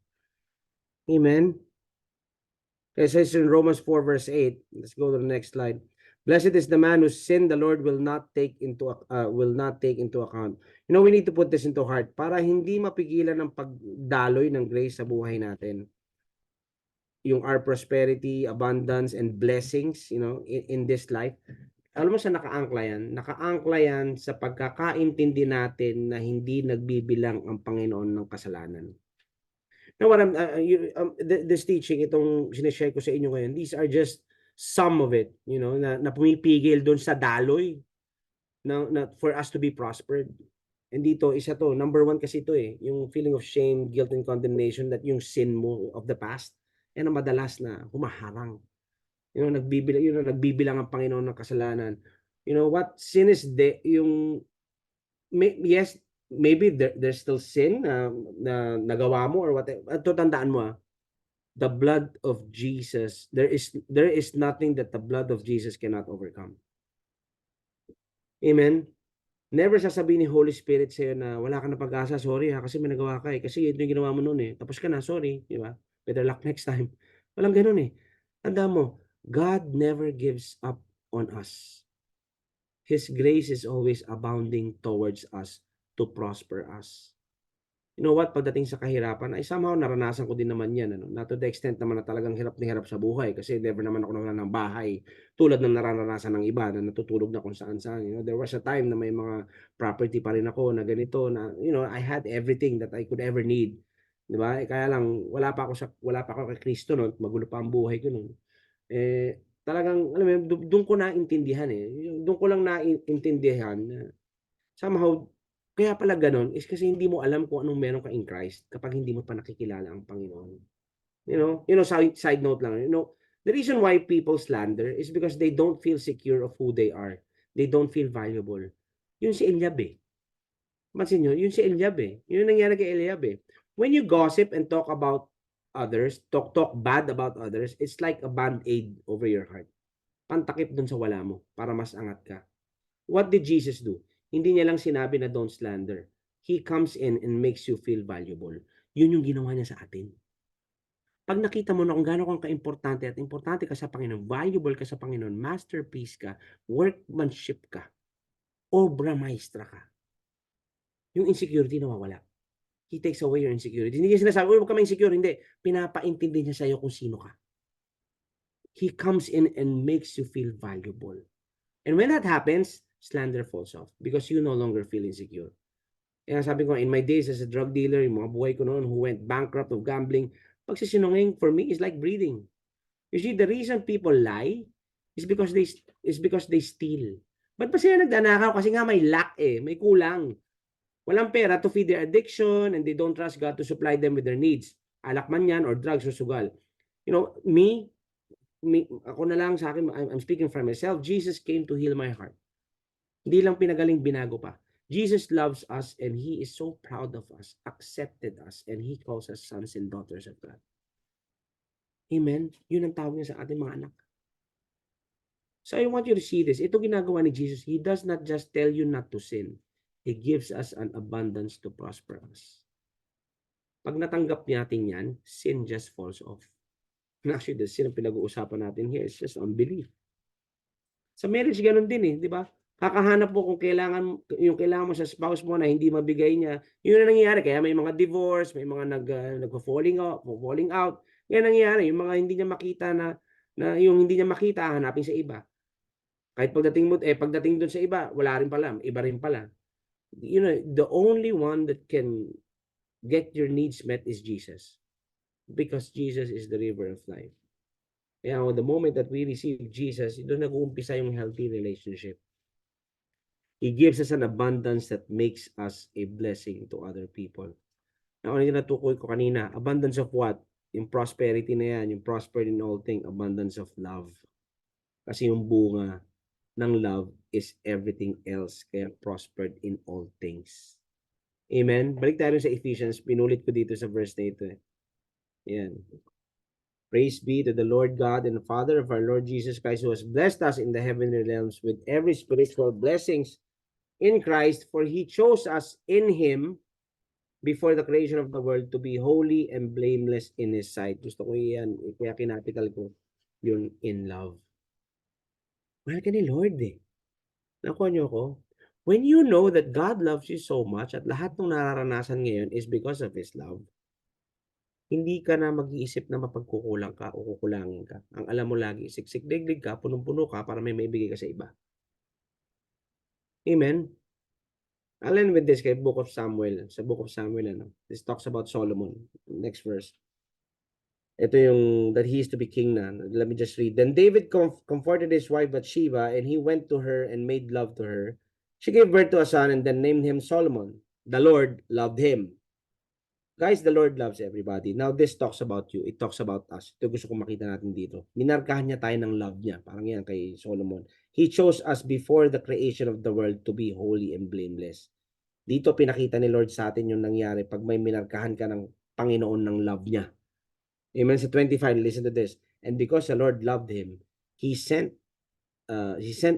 Amen. It says in Romans 4 verse 8, let's go to the next slide. Blessed is the man whose sin the Lord will not take into account. You know, we need to put this into heart para hindi mapigilan ng pagdaloy ng grace sa buhay natin. Yung our prosperity, abundance, and blessings, you know, in this life. Alam mo sa nakaangkla yan? Nakaangkla yan sa pagkakaintindi natin na hindi nagbibilang ang Panginoon ng kasalanan. Now, what this teaching, itong sinishare ko sa inyo ngayon, these are just some of it, you know, na pumipigil doon sa daloy na for us to be prospered. And dito, isa to, number one kasi ito yung feeling of shame, guilt, and condemnation that yung sin mo of the past, yan ang madalas na humaharang. You know, nagbibilang ang Panginoon ng kasalanan. You know what? Sin is yes, maybe there's still sin na nagawa mo or whatever. Ito, tandaan mo the blood of Jesus, there is nothing that the blood of Jesus cannot overcome. Amen? Never sasabihin ni Holy Spirit sa'yo na wala ka na pag-asa, sorry kasi may nagawa ka kasi ito yung ginawa mo noon tapos ka na, sorry, di ba? Better luck next time. Walang ganun Tanda mo, God never gives up on us. His grace is always abounding towards us to prosper us. You know what? Pagdating sa kahirapan, ay somehow naranasan ko din naman yan. Not to the extent naman na talagang hirap na hirap sa buhay kasi never naman ako nawalan ng bahay tulad ng naranasan ng iba na natutulog na kung saan-saan. You know, there was a time na may mga property pa rin ako na ganito na, you know, I had everything that I could ever need. Di ba? Kaya lang, wala pa ako kay Kristo noon. Magulo pa ang buhay ko noon. Talagang, alam mo, doon ko naintindihan Doon ko lang naintindihan na somehow, kaya pala ganon is kasi hindi mo alam kung anong meron ka in Christ kapag hindi mo pa nakikilala ang Panginoon. You know, side note lang, you know, the reason why people slander is because they don't feel secure of who they are. They don't feel valuable. Yun si Eliab Pansin nyo, yun si Eliab Yun nangyari kay Eliab When you gossip and talk about others, talk bad about others, it's like a band-aid over your heart. Pantakip dun sa wala mo para mas angat ka. What did Jesus do? Hindi niya lang sinabi na don't slander. He comes in and makes you feel valuable. Yun yung ginawa niya sa atin. Pag nakita mo na kung gaano kang kaimportante at importante ka sa Panginoon, valuable ka sa Panginoon, masterpiece ka, workmanship ka, obra maestra ka, yung insecurity nawawala. He takes away your insecurity. Hindi niya sinasabi, huwag ka ma-insecure. Hindi. Pinapaintindi niya sa'yo kung sino ka. He comes in and makes you feel valuable. And when that happens, slander falls off because you no longer feel insecure. Kaya sabi ko, in my days as a drug dealer, yung mga buhay ko noon who went bankrupt of gambling, pagsisinungaling for me is like breathing. You see, the reason people lie is because they steal. Ba't ba sila nagdanakaw? Kasi nga may lack may kulang. Walang pera to feed their addiction and they don't trust God to supply them with their needs. Alak man yan or drugs or sugal. You know, me, ako na lang sa akin, I'm speaking for myself, Jesus came to heal my heart. Hindi lang pinagaling, binago pa. Jesus loves us and He is so proud of us, accepted us, and He calls us sons and daughters of God. Amen? Yun ang tawag niya sa ating mga anak. So I want you to see this. Ito ginagawa ni Jesus. He does not just tell you not to sin. He gives us an abundance to prosper us. Pag natanggap natin yan, sin just falls off. Actually, the sin ang pinag-uusapan natin here is just unbelief. Sa marriage, ganun din di ba? Kakahanap mo kung kailangan mo sa spouse mo na hindi mabigay niya. Yun ang nangyayari. Kaya may mga divorce, may mga nag-falling out. Yan ang nangyayari. Yung mga hindi niya makita yung hindi niya makita, hanapin sa iba. Kahit pagdating doon sa iba, wala rin pala. Iba rin pala. You know, the only one that can get your needs met is Jesus. Because Jesus is the river of life. Kaya the moment that we receive Jesus, doon nag-uumpisa yung healthy relationship. He gives us an abundance that makes us a blessing to other people. Now, ano yung natukoy ko kanina? Abundance of what? Yung prosperity na yan, yung prospered in all things, abundance of love. Kasi yung bunga ng love is everything else, kaya prospered in all things. Amen? Balik tayo sa Ephesians. Pinulit ko dito sa verse na ito. Yan. Praise be to the Lord God and Father of our Lord Jesus Christ, who has blessed us in the heavenly realms with every spiritual blessings in Christ, for He chose us in Him before the creation of the world to be holy and blameless in His sight. Gusto ko yan, kaya kinapital ko yung in love. Mahal ka ni Lord eh. Nakuha niyo ko? When you know that God loves you so much at lahat ng nararanasan ngayon is because of His love, hindi ka na mag-iisip na mapagkukulang ka o kukulangin ka. Ang alam mo lagi, siksik digdig ka, punong-puno ka para may maibigay ka sa iba. Amen? I'll end with this kay Book of Samuel. Sa Book of Samuel, this talks about Solomon. Next verse. Ito yung that he is to be king na. Let me just read. Then David comforted his wife Bathsheba, and he went to her and made love to her. She gave birth to a son and then named him Solomon. The Lord loved him. Guys, the Lord loves everybody. Now, this talks about you. It talks about us. Ito gusto kong makita natin dito. Minarkahan niya tayo ng love niya. Parang yan kay Solomon. He chose us before the creation of the world to be holy and blameless. Dito pinakita ni Lord sa atin yung nangyari pag may minarkahan ka ng Panginoon ng love niya. Amen. Sa 25, listen to this. And because the Lord loved him, He sent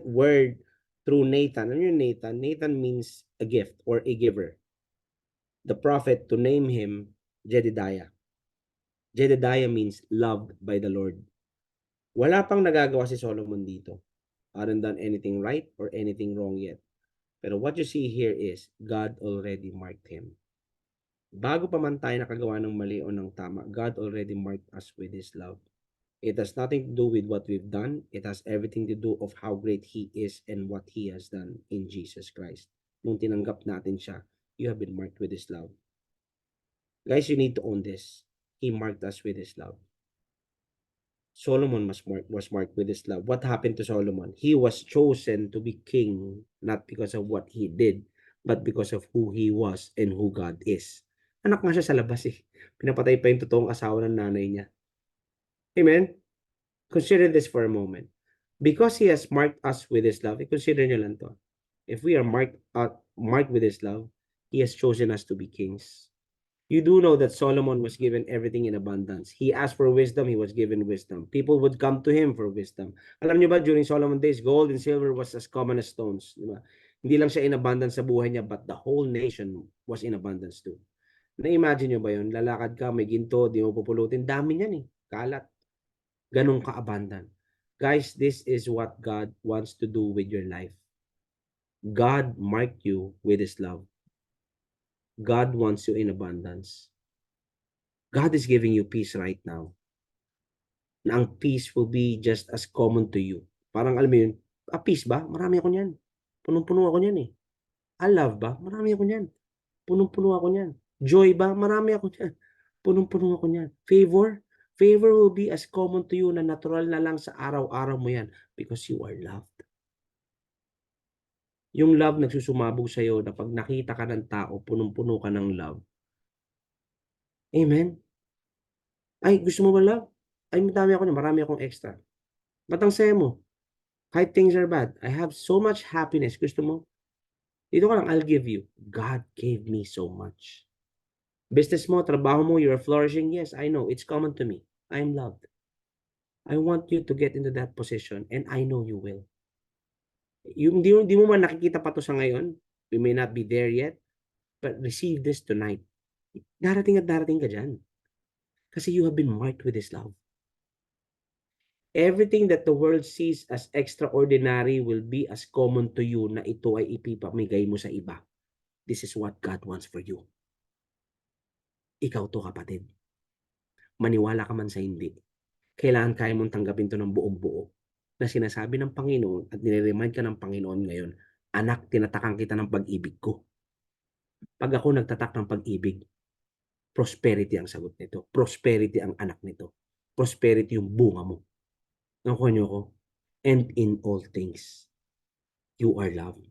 word through Nathan. Ano yung Nathan? Nathan means a gift or a giver. The prophet to name him Jedediah. Jedediah means loved by the Lord. Wala pang nagagawa si Solomon dito. Hadn't done anything right or anything wrong yet. Pero what you see here is God already marked him. Bago pa man tayo nakagawa ng mali o ng tama, God already marked us with His love. It has nothing to do with what we've done. It has everything to do of how great He is and what He has done in Jesus Christ. Nung tinanggap natin siya, you have been marked with His love. Guys, you need to own this. He marked us with His love. Solomon was marked with His love. What happened to Solomon? He was chosen to be king, not because of what he did, but because of who he was and who God is. Anak nga siya sa labas eh. Pinapatay pa yung totoong asawa ng nanay niya. Amen? Consider this for a moment. Because He has marked us with His love, consider nyo lang to. If we are marked with His love, He has chosen us to be kings. You do know that Solomon was given everything in abundance. He asked for wisdom, he was given wisdom. People would come to him for wisdom. Alam niyo ba, during Solomon days, gold and silver was as common as stones. Diba? Hindi lang siya in abundance sa buhay niya, but the whole nation was in abundance too. Na-imagine niyo ba yun? Lalakad ka, may ginto, di mo pupulutin. Dami niyan eh. Kalat. Ganun ka-abundant. Guys, this is what God wants to do with your life. God marked you with His love. God wants you in abundance. God is giving you peace right now. Na ang peace will be just as common to you. Parang alam mo yun, peace ba? Marami ako niyan. Punong-puno ako niyan eh. Love ba? Marami ako niyan. Punong-puno ako niyan. Joy ba? Marami ako niyan. Punong-puno ako niyan. Favor? Favor will be as common to you na natural na lang sa araw-araw mo yan because you are loved. Yung love nagsusumabog sa'yo na pag nakita ka ng tao, punong-puno ka ng love. Amen? Ay, gusto mo ba love? Ay, madami ako niyan. Marami akong extra. Ba't ang saya mo? Kahit things are bad, I have so much happiness. Gusto mo? Dito ka lang, I'll give you. God gave me so much. Business mo, trabaho mo, you're flourishing. Yes, I know. It's common to me. I'm loved. I want you to get into that position and I know you will. Yung di mo man nakikita pa to sa ngayon, we may not be there yet, but receive this tonight. Darating at darating ka dyan. Kasi you have been marked with His love. Everything that the world sees as extraordinary will be as common to you na ito ay ipipamigay mo sa iba. This is what God wants for you. Ikaw to, kapatid. Maniwala ka man sa hindi. Kailangan kaya mong tanggapin to ng buong buo. Na sinasabi ng Panginoon at nire-remind ka ng Panginoon ngayon, anak, tinatakan kita ng pag-ibig ko. Pag ako nagtatak ng pag-ibig, prosperity ang sagot nito. Prosperity ang anak nito. Prosperity yung bunga mo. Nakuha niyo ko? And in all things, you are loved.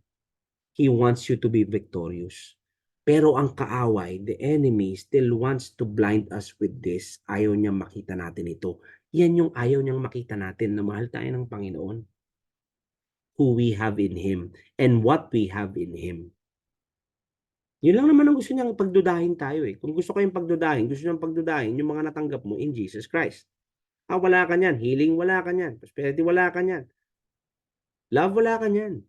He wants you to be victorious. Pero ang kaaway, the enemy, still wants to blind us with this. Ayaw niya makita natin ito. Yan yung ayaw niyang makita natin na mahal tayo ng Panginoon. Who we have in Him and what we have in Him. Yun lang naman ang gusto niyang pagdudahin tayo eh. Kung gusto kayong pagdudahin, gusto niyang pagdudahin yung mga natanggap mo in Jesus Christ. Wala ka niyan. Healing, wala ka niyan. Prosperity, wala ka niyan. Love, wala ka niyan.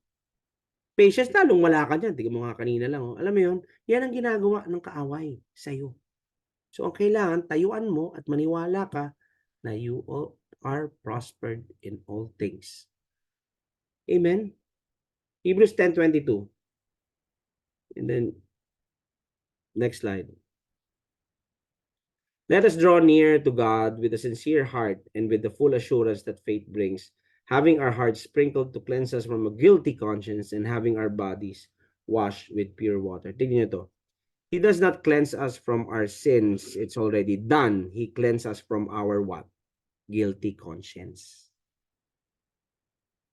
Patience, lalong wala ka dyan. Tingnan mo nga kanina lang. Oh. Alam mo yun, yan ang ginagawa ng kaaway sa'yo. So, ang kailangan, tayuan mo at maniwala ka na you all are prospered in all things. Amen? Hebrews 10:22. And then, next slide. Let us draw near to God with a sincere heart and with the full assurance that faith brings, having our hearts sprinkled to cleanse us from a guilty conscience and having our bodies washed with pure water. Tignan nyo to. He does not cleanse us from our sins. It's already done. He cleanses us from our what? Guilty conscience.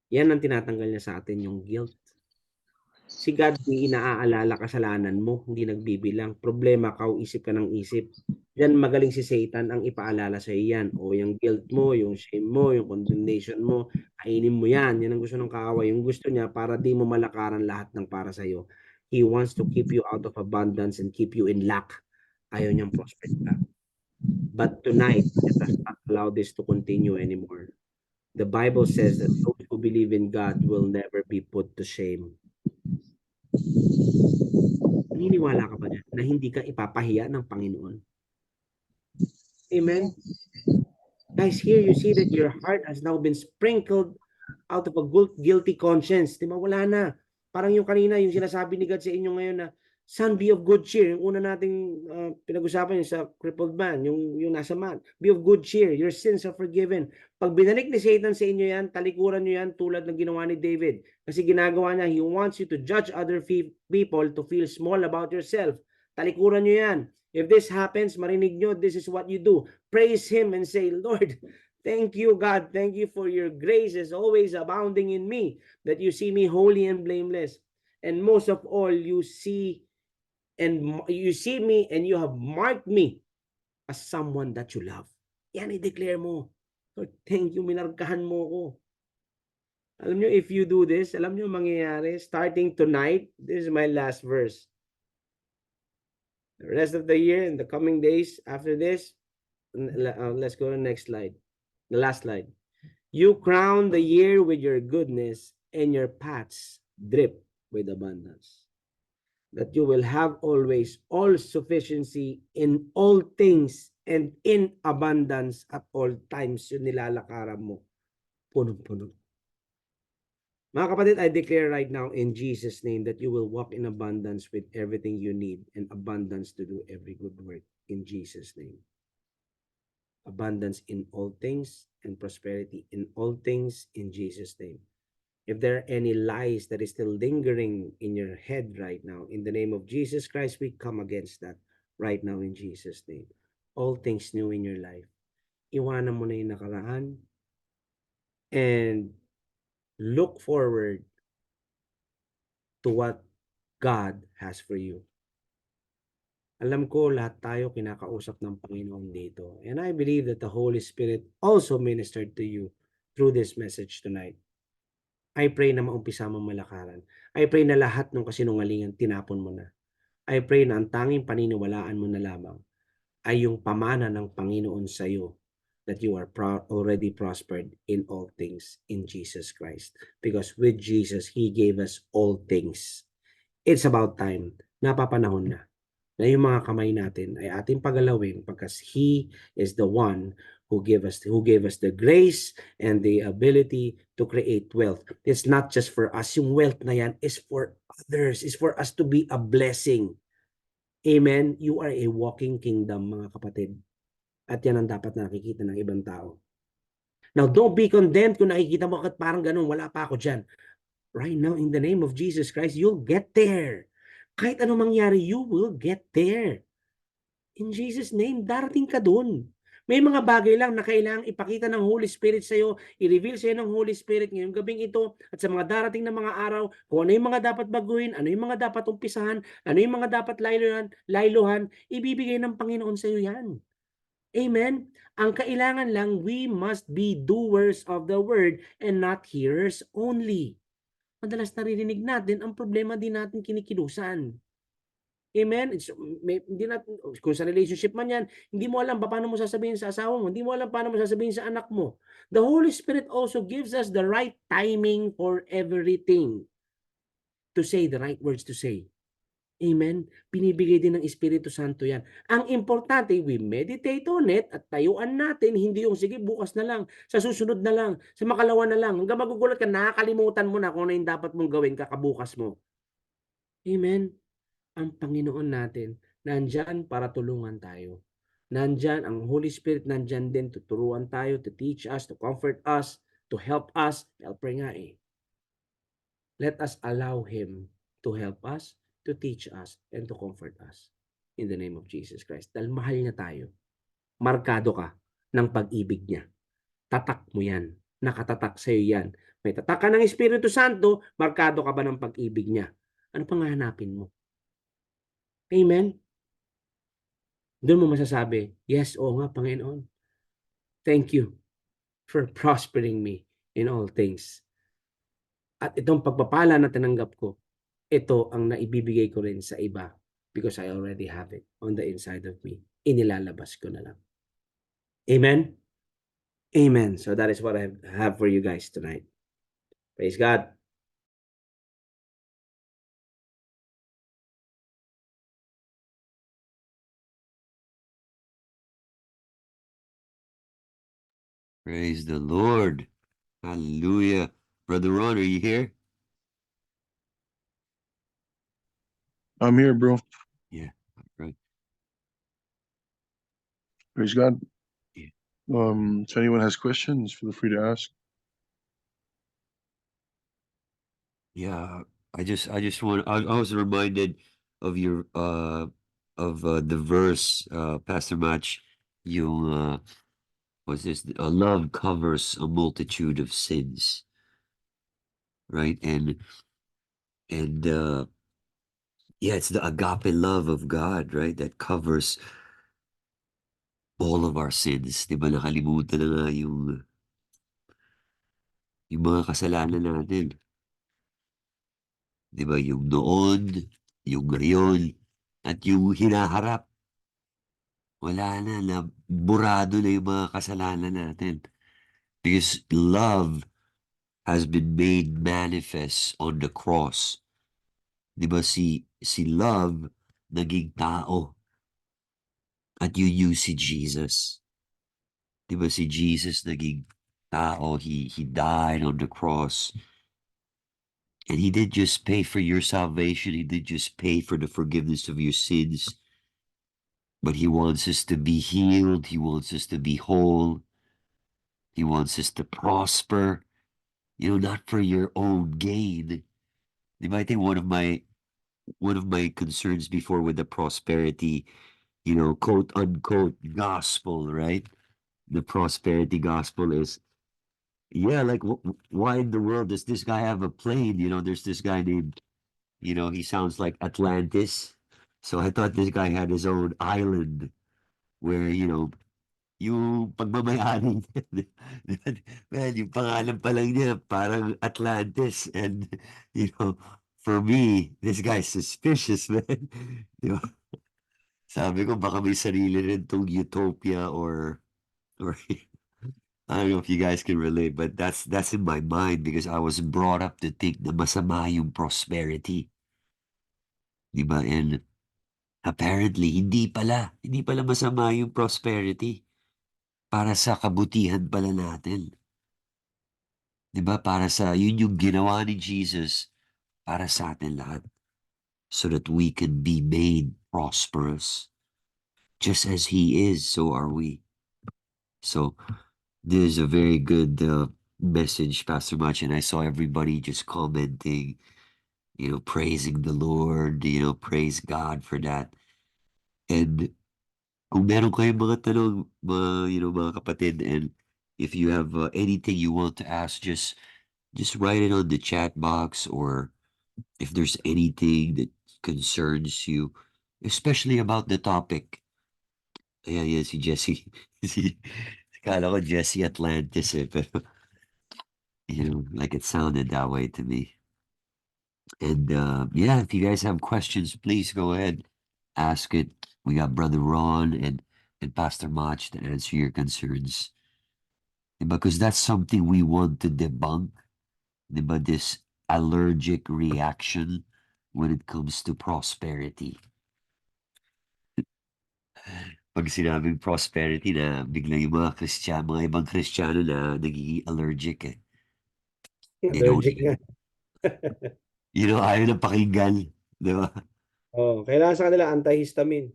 Yan ang tinatanggal niya sa atin, yung guilt. Si God, hindi inaaalala kasalanan mo, hindi nagbibilang. Problema ka o isip ka ng isip. Diyan magaling si Satan ang ipaalala sa iyo yan. O yung guilt mo, yung shame mo, yung condemnation mo, kainin mo yan. Yan ang gusto ng kaaway. Yung gusto niya para di mo malakaran lahat ng para sa iyo. He wants to keep you out of abundance and keep you in lack. Ayaw niyang prosper ka. But tonight, let us not allow this to continue anymore. The Bible says that those who believe in God will never be put to shame. Naniniwala ka ba dyan na hindi ka ipapahiya ng Panginoon? Amen? Guys, here you see that your heart has now been sprinkled out of a guilty conscience. Di ba? Wala na. Parang yung kanina, yung sinasabi ni God sa inyo ngayon na, son, be of good cheer. Yung una nating pinag-usapan yung sa crippled man, yung nasa man. Be of good cheer. Your sins are forgiven. Pag binalik ni Satan sa inyo yan, talikuran nyo yan tulad ng ginawa ni David. Kasi ginagawa niya, he wants you to judge other people to feel small about yourself. Talikuran nyo yan. If this happens, marinig nyo, this is what you do. Praise Him and say, Lord, thank you, God. Thank you for your grace is always abounding in me, that you see me holy and blameless. And most of all, you see me and you have marked me as someone that you love. Yan, i-declare mo. Lord, thank you, minarkahan mo ko. Alam nyo, if you do this, alam nyo mangyayari, starting tonight, this is my last verse. The rest of the year and the coming days after this, let's go to the next slide. The last slide. You crown the year with your goodness and your paths drip with abundance. That you will have always all sufficiency in all things and in abundance at all times. Yung nilalakaran mo. Punong-puno. Mga kapatid, I declare right now in Jesus' name that you will walk in abundance with everything you need and abundance to do every good work in Jesus' name. Abundance in all things and prosperity in all things in Jesus' name. If there are any lies that is still lingering in your head right now, in the name of Jesus Christ, we come against that right now in Jesus' name. All things new in your life. Iwanan mo na yung nakaraan and look forward to what God has for you. Alam ko lahat tayo kinakausap ng Panginoon dito. And I believe that the Holy Spirit also ministered to you through this message tonight. I pray na maumpisa mong malakaran. I pray na lahat ng kasinungalingan tinapon mo na. I pray na ang tanging paniniwalaan mo na lamang ay yung pamana ng Panginoon sa iyo, that you are already prospered in all things in Jesus Christ. Because with Jesus, He gave us all things. It's about time, napapanahon na yung mga kamay natin ay ating pagalawin because He is the one who gave us the grace and the ability to create wealth. It's not just for us. Yung wealth na yan is for others. It's for us to be a blessing. Amen? You are a walking kingdom, mga kapatid. At yan ang dapat nakikita ng ibang tao. Now, don't be condemned kung nakikita mo at parang ganun, wala pa ako dyan. Right now, in the name of Jesus Christ, you'll get there. Kahit ano mangyari, you will get there. In Jesus' name, darating ka dun. May mga bagay lang na kailangang ipakita ng Holy Spirit sa iyo, i-reveal sa iyo ng Holy Spirit ngayong gabing ito at sa mga darating na mga araw, kung ano yung mga dapat baguhin, ano yung mga dapat umpisahan, ano yung mga dapat layluhan, ibibigay ng Panginoon sa iyo yan. Amen? Ang kailangan lang, we must be doers of the word and not hearers only. Madalas naririnig natin, ang problema din natin kinikilusan. Amen? Hindi natin, kung sa relationship man yan, hindi mo alam paano mo sasabihin sa asawa mo, hindi mo alam paano mo sasabihin sa anak mo. The Holy Spirit also gives us the right timing for everything. to say the right words to say. Amen? Binibigay din ng Espiritu Santo yan. Ang importante, we meditate on it at tayuan natin, hindi yung, sige, bukas na lang, sa susunod na lang, sa makalawa na lang. Hanggang magugulat ka, nakakalimutan mo na kung ano yung dapat mong gawin kakabukas mo. Amen? Ang Panginoon natin, nandyan para tulungan tayo. Nandyan, ang Holy Spirit nandyan din, tuturuan tayo, to teach us, to comfort us, to help us. Helper nga eh. Let us allow Him to help us, to teach us, and to comfort us. In the name of Jesus Christ. Dahil mahal niya tayo. Markado ka ng pag-ibig niya. Tatak mo yan. Nakatatak sa'yo yan. May tatak ka ng Espiritu Santo, markado ka ba ng pag-ibig niya? Ano pang hahanapin mo? Amen? Doon mo masasabi, yes, oo nga, Panginoon. Thank you for prospering me in all things. At itong pagpapala na tinanggap ko, ito ang naibibigay ko rin sa iba because I already have it on the inside of me. Inilalabas ko na lang. Amen? Amen. So that is what I have for you guys tonight. Praise God. Praise the Lord. Hallelujah. Brother Ron, are you here? I'm here, bro. Yeah. Right. Praise God. Yeah. If anyone has questions, feel free to ask. Yeah. I just want, I was reminded of your, the verse, Pastor Match, yung, what's this? Love covers a multitude of sins. Right. And, yeah, it's the agape love of God, right? That covers all of our sins. Di ba nakalimutan na nga yung mga kasalanan natin. Di ba? Yung noon, yung ngayon, at yung hinaharap. Wala na burado na yung mga kasalanan natin. Because love has been made manifest on the cross. Di ba si love naging tao. At yun si Jesus. Di ba si Jesus naging tao? He died on the cross. And he did just pay for your salvation. He did just pay for the forgiveness of your sins. But he wants us to be healed. He wants us to be whole. He wants us to prosper, not for your own gain. I think one of my concerns before with the prosperity, quote unquote gospel, right? The prosperity gospel is, yeah, like why in the world does this guy have a plane? There's this guy named, he sounds like Atlantis. So I thought this guy had his own island where, yung pagmamayari niya, man, yung pangalan pa lang niya, parang Atlantis. And, for me, this guy's suspicious, man. Di ba? Sabi ko, baka may sarili rin tong utopia or I don't know if you guys can relate, but that's in my mind because I was brought up to think na masama yung prosperity. Di ba? And apparently, hindi pala masama yung prosperity. Para sa kabutihan pala natin. 'Di ba? Yun yung ginawa ni Jesus para sa atin lahat. So that we can be made prosperous. Just as He is, so are we. So, this is a very good message, Pastor Mach, and I saw everybody just commenting, praising the Lord, praise God for that. And kung meron kayong mga tanong, mga kapatid, and if you have anything you want to ask, just write it on the chat box, or if there's anything that concerns you, especially about the topic. Ayan, yan si Jesse. Kala ko Jesse Atlantis eh, pero, like it sounded that way to me. And yeah, if you guys have questions, please go ahead, ask it. We got Brother Ron and Pastor Mach to answer your concerns. Because that's something we want to debunk. This allergic reaction when it comes to prosperity. Pag sinabing prosperity na biglang yung mga ibang Kristiyano na nagiging allergic eh. They don't, Allergic nga. ayaw na pakinggan. Di ba? Oh, kailangan sa kanila antihistamine.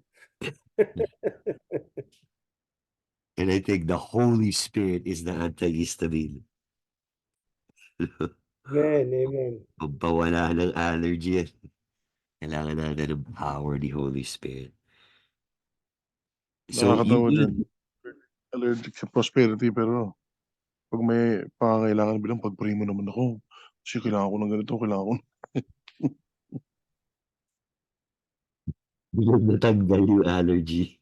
And I think the Holy Spirit is the antihistamine. Amen, amen. Pampawala ng allergy yan. Kailangan natin ng power ni Holy Spirit. So, Nakakatawa dyan. Allergic sa prosperity, pero pag may pangangailangan bilang pag-pray mo naman ako. Kasi kailangan ko ng ganito, kailangan ko. biglang natanggal yung allergy.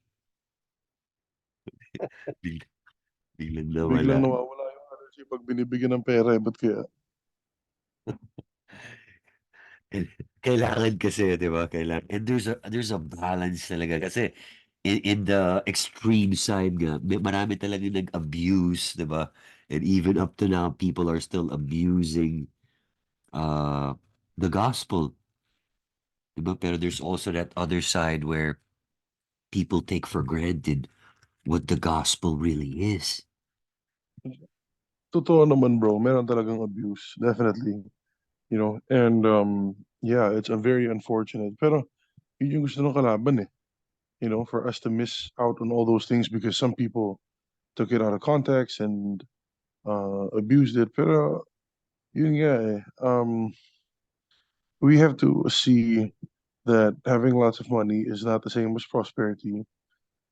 Big- Biglang Biglang nawala. nawawala yung allergy pag binibigyan ng pera. Ba't kaya? Kailangan kasi, di ba? Kailangan. And there's a balance talaga. Kasi in the extreme side nga, marami talaga nag-abuse, di ba? And even up to now, people are still abusing the gospel. Di ba? Pero there's also that other side where people take for granted what the gospel really is. Totoo naman, bro. Meron talagang abuse. Definitely. You know, and yeah, it's a very unfortunate. Pero yun yung gusto ng kalaban eh. You know, for us to miss out on all those things because some people took it out of context and abused it. Pero yun nga eh. We have to see that having lots of money is not the same as prosperity.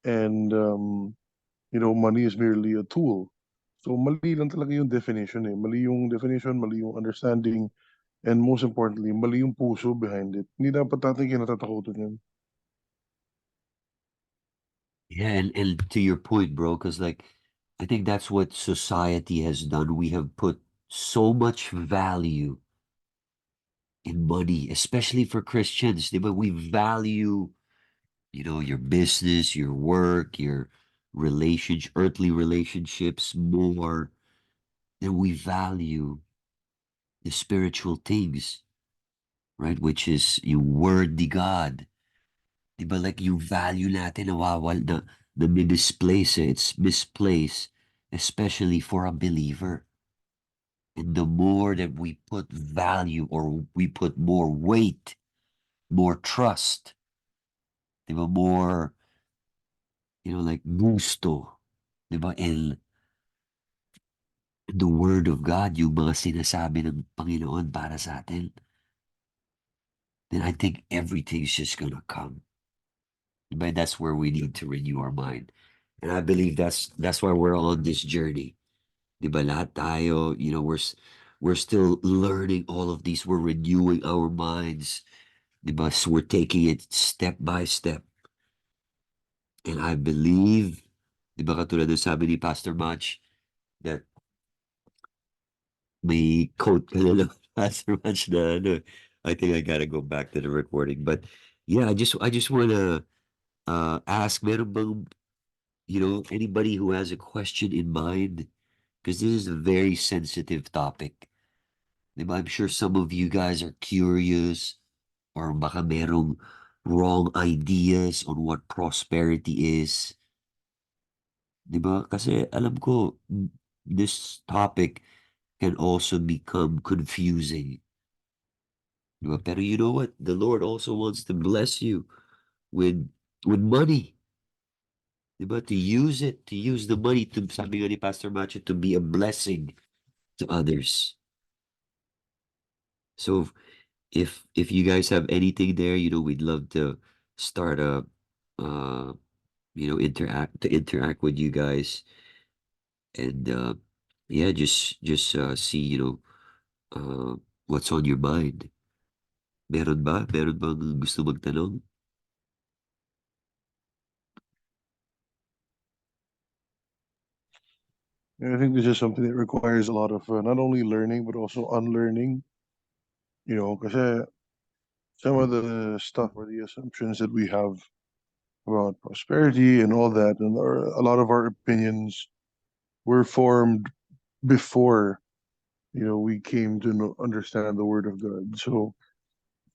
And you know, money is merely a tool. So mali lang talaga yung definition eh. Mali yung definition, mali yung understanding, and most importantly, mali yung puso behind it. Hindi dapat natin kinatatakutan yun. Yeah, and to your point, bro, because like I think that's what society has done. We have put so much value in money, especially for Christians. But we value, your business, your work, your earthly relationships more than we value the spiritual things, right? Which is yung word ni God. Diba like yung value natin na misplace eh. It's misplaced, especially for a believer. And the more that we put value or we put more weight, more trust, diba, more, like gusto, diba, in the word of God, yung mga sinasabi ng Panginoon para sa atin, then I think everything's just gonna come. But that's where we need to renew our mind. And I believe that's why we're on this journey. Diba lahat tayo, we're still learning all of these. We're renewing our minds. Diba? So we're taking it step by step. And I believe, diba katulad ng sabi ni Pastor Match, that may quote ka na lang, Pastor Match, na ano, I think I gotta go back to the recording. But yeah, I just wanna ask, meron bang, anybody who has a question in mind? Because this is a very sensitive topic. Diba? I'm sure some of you guys are curious or baka merong wrong ideas on what prosperity is. Diba? Kasi alam ko, this topic can also become confusing. Diba? Pero you know what? The Lord also wants to bless you with money. Diba? To use the money to, sabi nga ni Pastor Macho, to be a blessing to others. So if you guys have anything there, we'd love to start a interact with you guys and yeah, just see, what's on your mind. Meron ba? Meron bang gusto magtanong? And I think this is something that requires a lot of not only learning but also unlearning. You know, because some of the stuff or the assumptions that we have about prosperity and all that, and a lot of our opinions were formed before we came to understand the Word of God. So,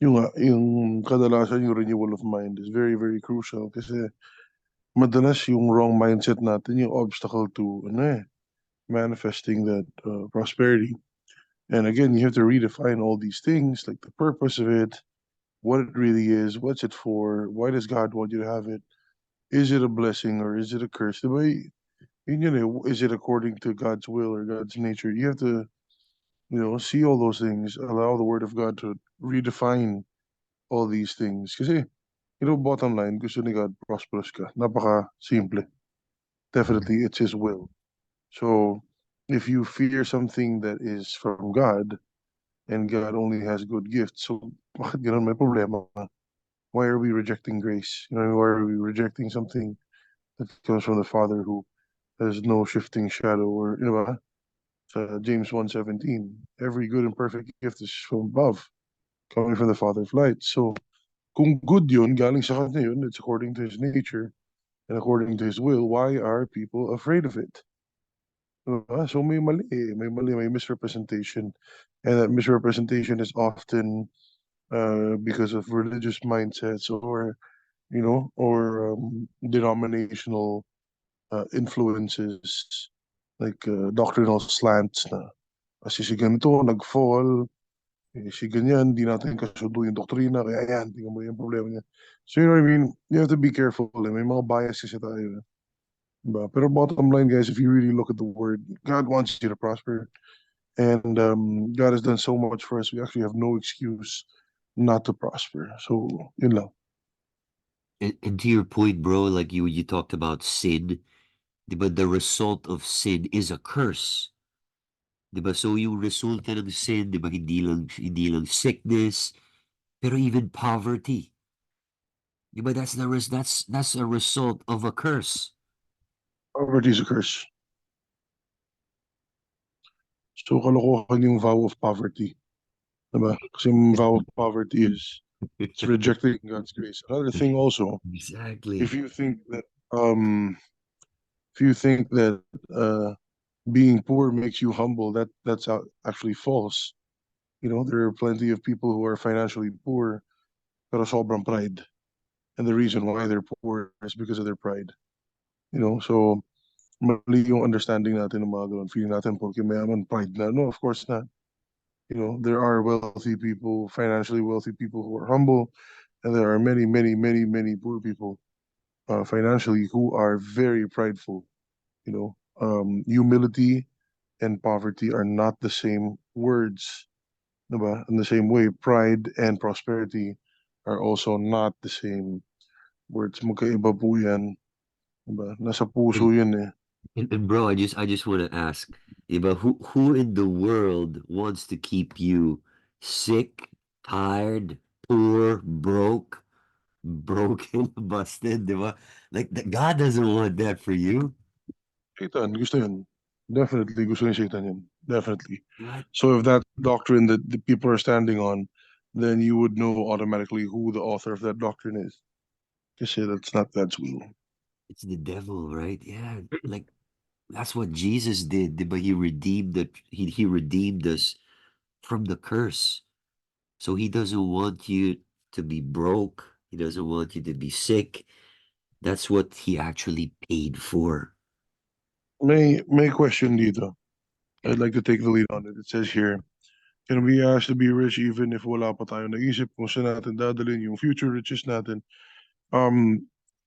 yung kadalasan yung renewal of mind is very, very crucial kasi madalas yung wrong mindset natin yung obstacle to manifesting that prosperity. And again, you have to redefine all these things, like the purpose of it, what it really is, what's it for, why does God want you to have it? Is it a blessing or is it a curse? Diba? Is it according to God's will or God's nature? You have to, see all those things, allow the Word of God to redefine all these things. Kasi, bottom line, gusto ni God prosperous ka. Napaka simple. Definitely, it's His will. So, if you fear something that is from God, and God only has good gifts, so bakit ganun may problema? Why are we rejecting grace? Why are we rejecting something that comes from the Father who has no shifting shadow? Or, ba? James 1:17, every good and perfect gift is from above, coming from the Father of lights. So, kung good yun, galing sa kanya yun, it's according to His nature and according to His will, why are people afraid of it? So may misrepresentation. And that misrepresentation is often because of religious mindsets or, denominational influences, like doctrinal slants na kasi si ganito, nag-fall, si ganyan, di natin kasundo yung doktrina, kaya yan, tingnan mo yung problema niya. So, you know what I mean? You have to be careful. May mga bias kasi tayo. Diba? Pero bottom line, guys, if you really look at the word, God wants you to prosper. And God has done so much for us. We actually have no excuse not to prosper. So, yun lang. And to your point, bro, like you talked about sin, but the result of sin is a curse. 'Di ba? So yung resulta ng sin, 'di ba, hindi lang sickness, pero even poverty. 'Di ba that's a result of a curse. Poverty is a curse. So, kalokohan yung vow of poverty. Diba? Kasi yung vow of poverty is it's rejecting God's grace. Another thing also, Exactly. if you think that um if you think that being poor makes you humble, that's actually false. There are plenty of people who are financially poor pero sobrang pride. And the reason why they're poor is because of their pride. So mali yung understanding natin ng mga ganun. Feeling natin porque mayaman, pride na. No, of course not. There are wealthy people, financially wealthy people who are humble, and there are many, many, many, many poor people financially who are very prideful. Humility and poverty are not the same words. Diba? In the same way, pride and prosperity are also not the same words. Magkaiba po yan. Diba? Nasa puso And, yun eh. and bro, I just want to ask, 'di ba, who in the world wants to keep you sick, tired, poor, broken, busted, 'di ba? Like God doesn't want that for you. Satan, gusto yun. Definitely gusto ni Satan yun. Definitely. Right? So if that doctrine that the people are standing on, then you would know automatically who the author of that doctrine is. Kasi that's not God's will. It's the devil, right? Yeah, like that's what Jesus did, but he redeemed us from the curse. So he doesn't want you to be broke. He doesn't want you to be sick. That's what he actually paid for. May question dito. I'd like to take the lead on it. It says here, can we ask to be rich even if wala pa tayo naisip kung saan natin dadalhin yung future riches natin?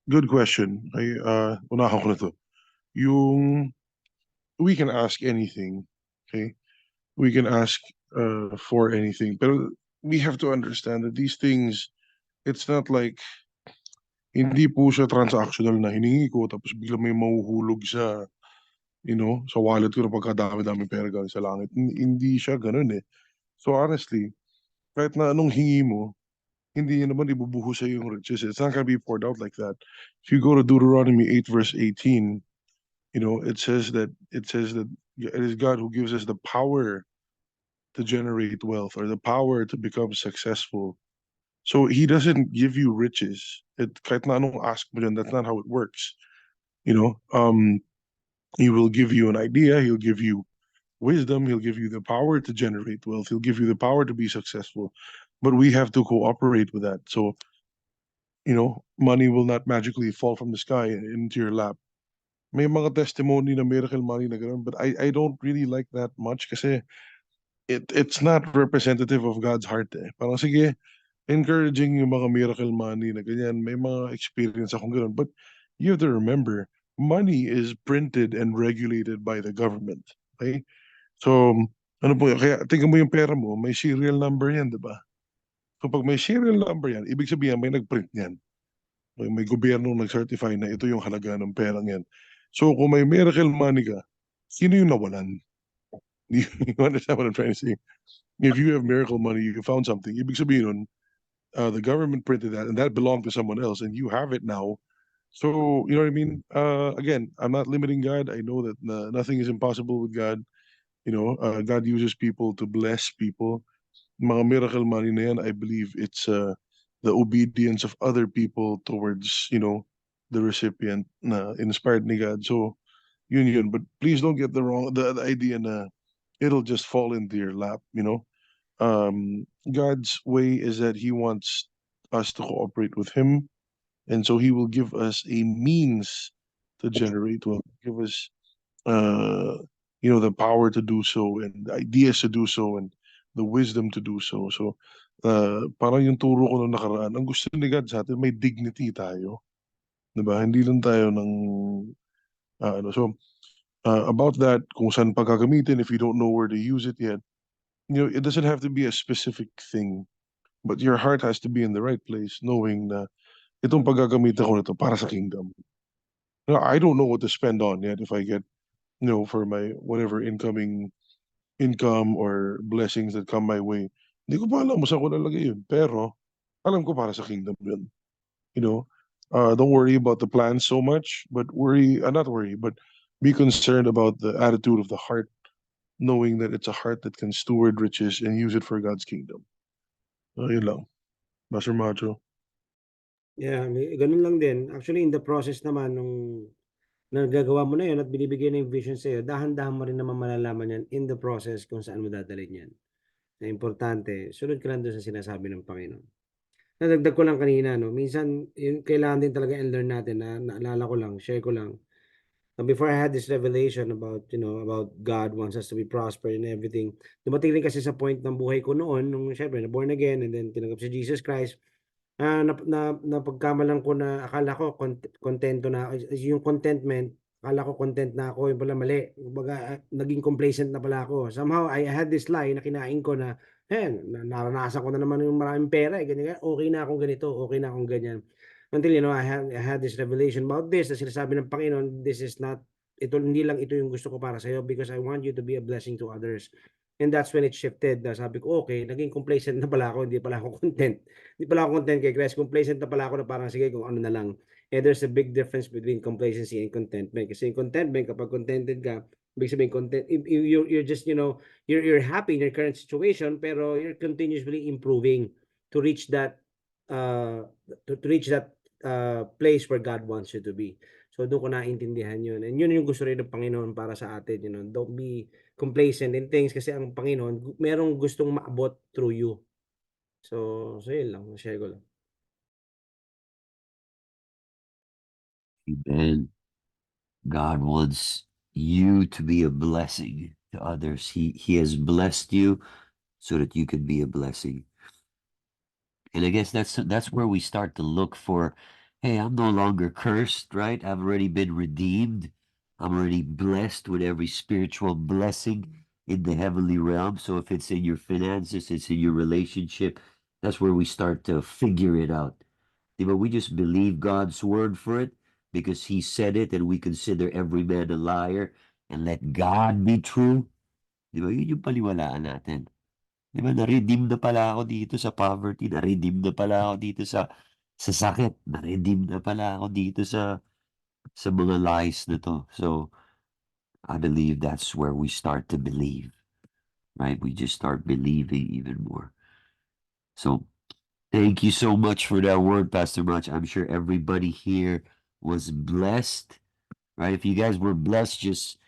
Good question. Unahan ko na to. Yung, we can ask anything, okay? We can ask for anything. Pero we have to understand that these things, it's not like, hindi po siya transactional na hiningi ko tapos bigla may mahuhulog sa wallet ko na pagkadami-dami pera galing sa langit. Hindi siya ganun eh. So honestly, kahit na anong hingi mo, hindi yun naman ibubuhos sa yung riches. It's not gonna be poured out like that. If you go to Deuteronomy 8 verse 18, it says that it is God who gives us the power to generate wealth or the power to become successful. So he doesn't give you riches. Kahit na anong ask mo dyan, that's not how it works. You know, he will give you an idea. He'll give you wisdom, he'll give you the power to generate wealth, he'll give you the power to be successful. But we have to cooperate with that. So, money will not magically fall from the sky into your lap. May mga testimony na miracle money na ganun, but I don't really like that much kasi it's not representative of God's heart eh. Parang sige, encouraging yung mga miracle money na ganyan. May mga experience akong ganun. But you have to remember, money is printed and regulated by the government. Okay? So, ano po, kaya tingnan mo yung pera mo, may serial number yan, di ba? So pag may serial number yan, ibig sabihin may nag-print yan. May gobyerno nag-certify na ito yung halaga ng perang yan. So kung may miracle money ka, sino yung nawalan? You understand what I'm trying to say? If you have miracle money, you found something, ibig sabihin nun, the government printed that and that belonged to someone else and you have it now. So, you know what I mean? Again, I'm not limiting God. I know that nothing is impossible with God. God uses people to bless people. Mga miracle money na yan, I believe it's the obedience of other people towards, the recipient na inspired ni God. So, yun. But please don't get the idea na it'll just fall into your lap, God's way is that he wants us to cooperate with him. And so he will give us a means to generate wealth, give us, the power to do so and the ideas to do so and the wisdom to do so. So, parang yung turo ko nung nakaraan, ang gusto ni God sa atin, may dignity tayo. Diba? Hindi lang tayo ng, so, about that, kung saan pagkagamitin, if you don't know where to use it yet, it doesn't have to be a specific thing, but your heart has to be in the right place, knowing na itong paggagamitan ko nito para sa kingdom. I don't know what to spend on yet if I get, for my whatever income or blessings that come my way. Hindi ko pa alam kung saan ko lalagay yun. Pero, alam ko para sa kingdom yun. Don't worry about the plans so much, but not worry, but be concerned about the attitude of the heart, knowing that it's a heart that can steward riches and use it for God's kingdom. Yun lang. Master Macho. Yeah, ganun lang din. Actually, in the process naman nung nagagawa mo na yun at binibigay na yung vision sa'yo, dahan-dahan mo rin naman malalaman yan in the process kung saan mo dadalhin yan. Na importante, sunod ka lang doon sa sinasabi ng Panginoon. Nadagdag ko lang kanina, no? Minsan, yun, kailangan din talaga i-learn natin na naalala ko lang, share ko lang. Before I had this revelation about, about God wants us to be prosper and everything, dumating rin kasi sa point ng buhay ko noon, nung syempre, na born again and then tinanggap si Jesus Christ, napagkamalan ko na akala ko kontento na yung contentment, akala ko content na ako, yung pala mali. Kumbaga, naging complacent na pala ako. Somehow I had this lie na kinain ko na naranasan ko na naman yung maraming pera, ganyan, okay na akong ganito, okay na akong ganyan. Until I had this revelation about this, na sinasabi ng Panginoon, this is not, hindi lang ito yung gusto ko para sa'yo because I want you to be a blessing to others. And that's when it shifted. Sabi ko, okay, naging complacent na pala ako, hindi pala ako content. Hindi pala ako content kay Christ. Complacent na pala ako na parang sige kung ano na lang. There's a big difference between complacency and contentment. Kasi yung contentment, kapag contented ka, ibig sabihin content, you're just, you're happy in your current situation, pero you're continuously improving to reach that, place where God wants you to be. So doon ko naintindihan yun. And yun yung gusto rin ng Panginoon para sa atin, Don't be complacent in things kasi ang Panginoon merong gustong maabot through you. So yun lang, share ko lang. Amen. God wants you to be a blessing to others. He has blessed you so that you can be a blessing. And I guess that's where we start to look for, hey, I'm no longer cursed, right? I've already been redeemed. I'm already blessed with every spiritual blessing in the heavenly realm. So if it's in your finances, it's in your relationship, that's where we start to figure it out. But we just believe God's word for it because he said it, and we consider every man a liar and let God be true. Yun yung paliwalaan natin. Na-redeem na pala ako dito sa poverty, na-redeem na pala ako dito sa sakit, na-redeem na pala ako dito sa mga lies na to. So, I believe that's where we start to believe, right? We just start believing even more. So, thank you so much for that word, Pastor Much. I'm sure everybody here was blessed, right? If you guys were blessed, just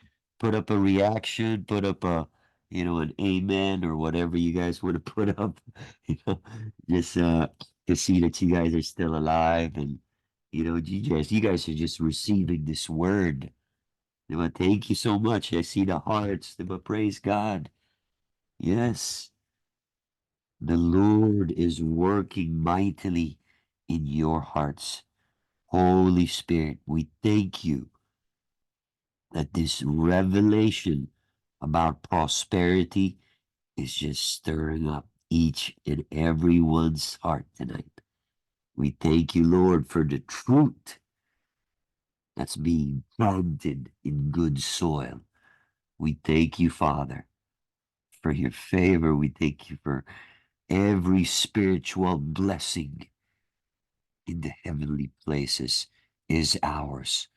put up a reaction, put up a, an amen or whatever you guys want to put up, just to see that you guys are still alive and you guys are just receiving this word. Thank you so much. I see the hearts. Praise God. Yes, the Lord is working mightily in your hearts. Holy Spirit, we thank you that this revelation about prosperity is just stirring up each and everyone's heart tonight. We thank you, Lord, for the truth that's being planted in good soil. We thank you, Father, for your favor. We thank you for every spiritual blessing in the heavenly places is ours.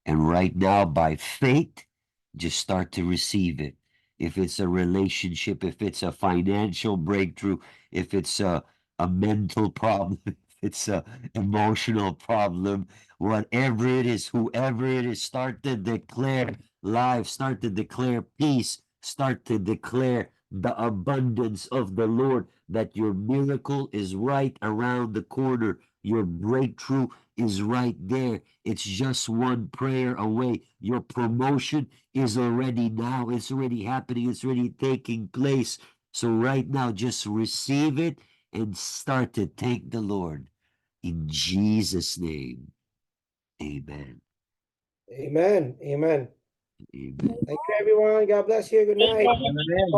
And right now, by faith, just start to receive it. If it's a relationship, if it's a financial breakthrough, if it's a mental problem, if it's a emotional problem, whatever it is, whoever it is, start to declare life, start to declare peace, start to declare the abundance of the Lord, that your miracle is right around the corner. Your breakthrough is right there. It's just one prayer away. Your promotion is already now. It's already happening. It's already taking place. So right now, just receive it and start to thank the Lord. In Jesus' name, amen. Amen. Amen. Amen. Thank you, everyone. God bless you. Good night. Amen.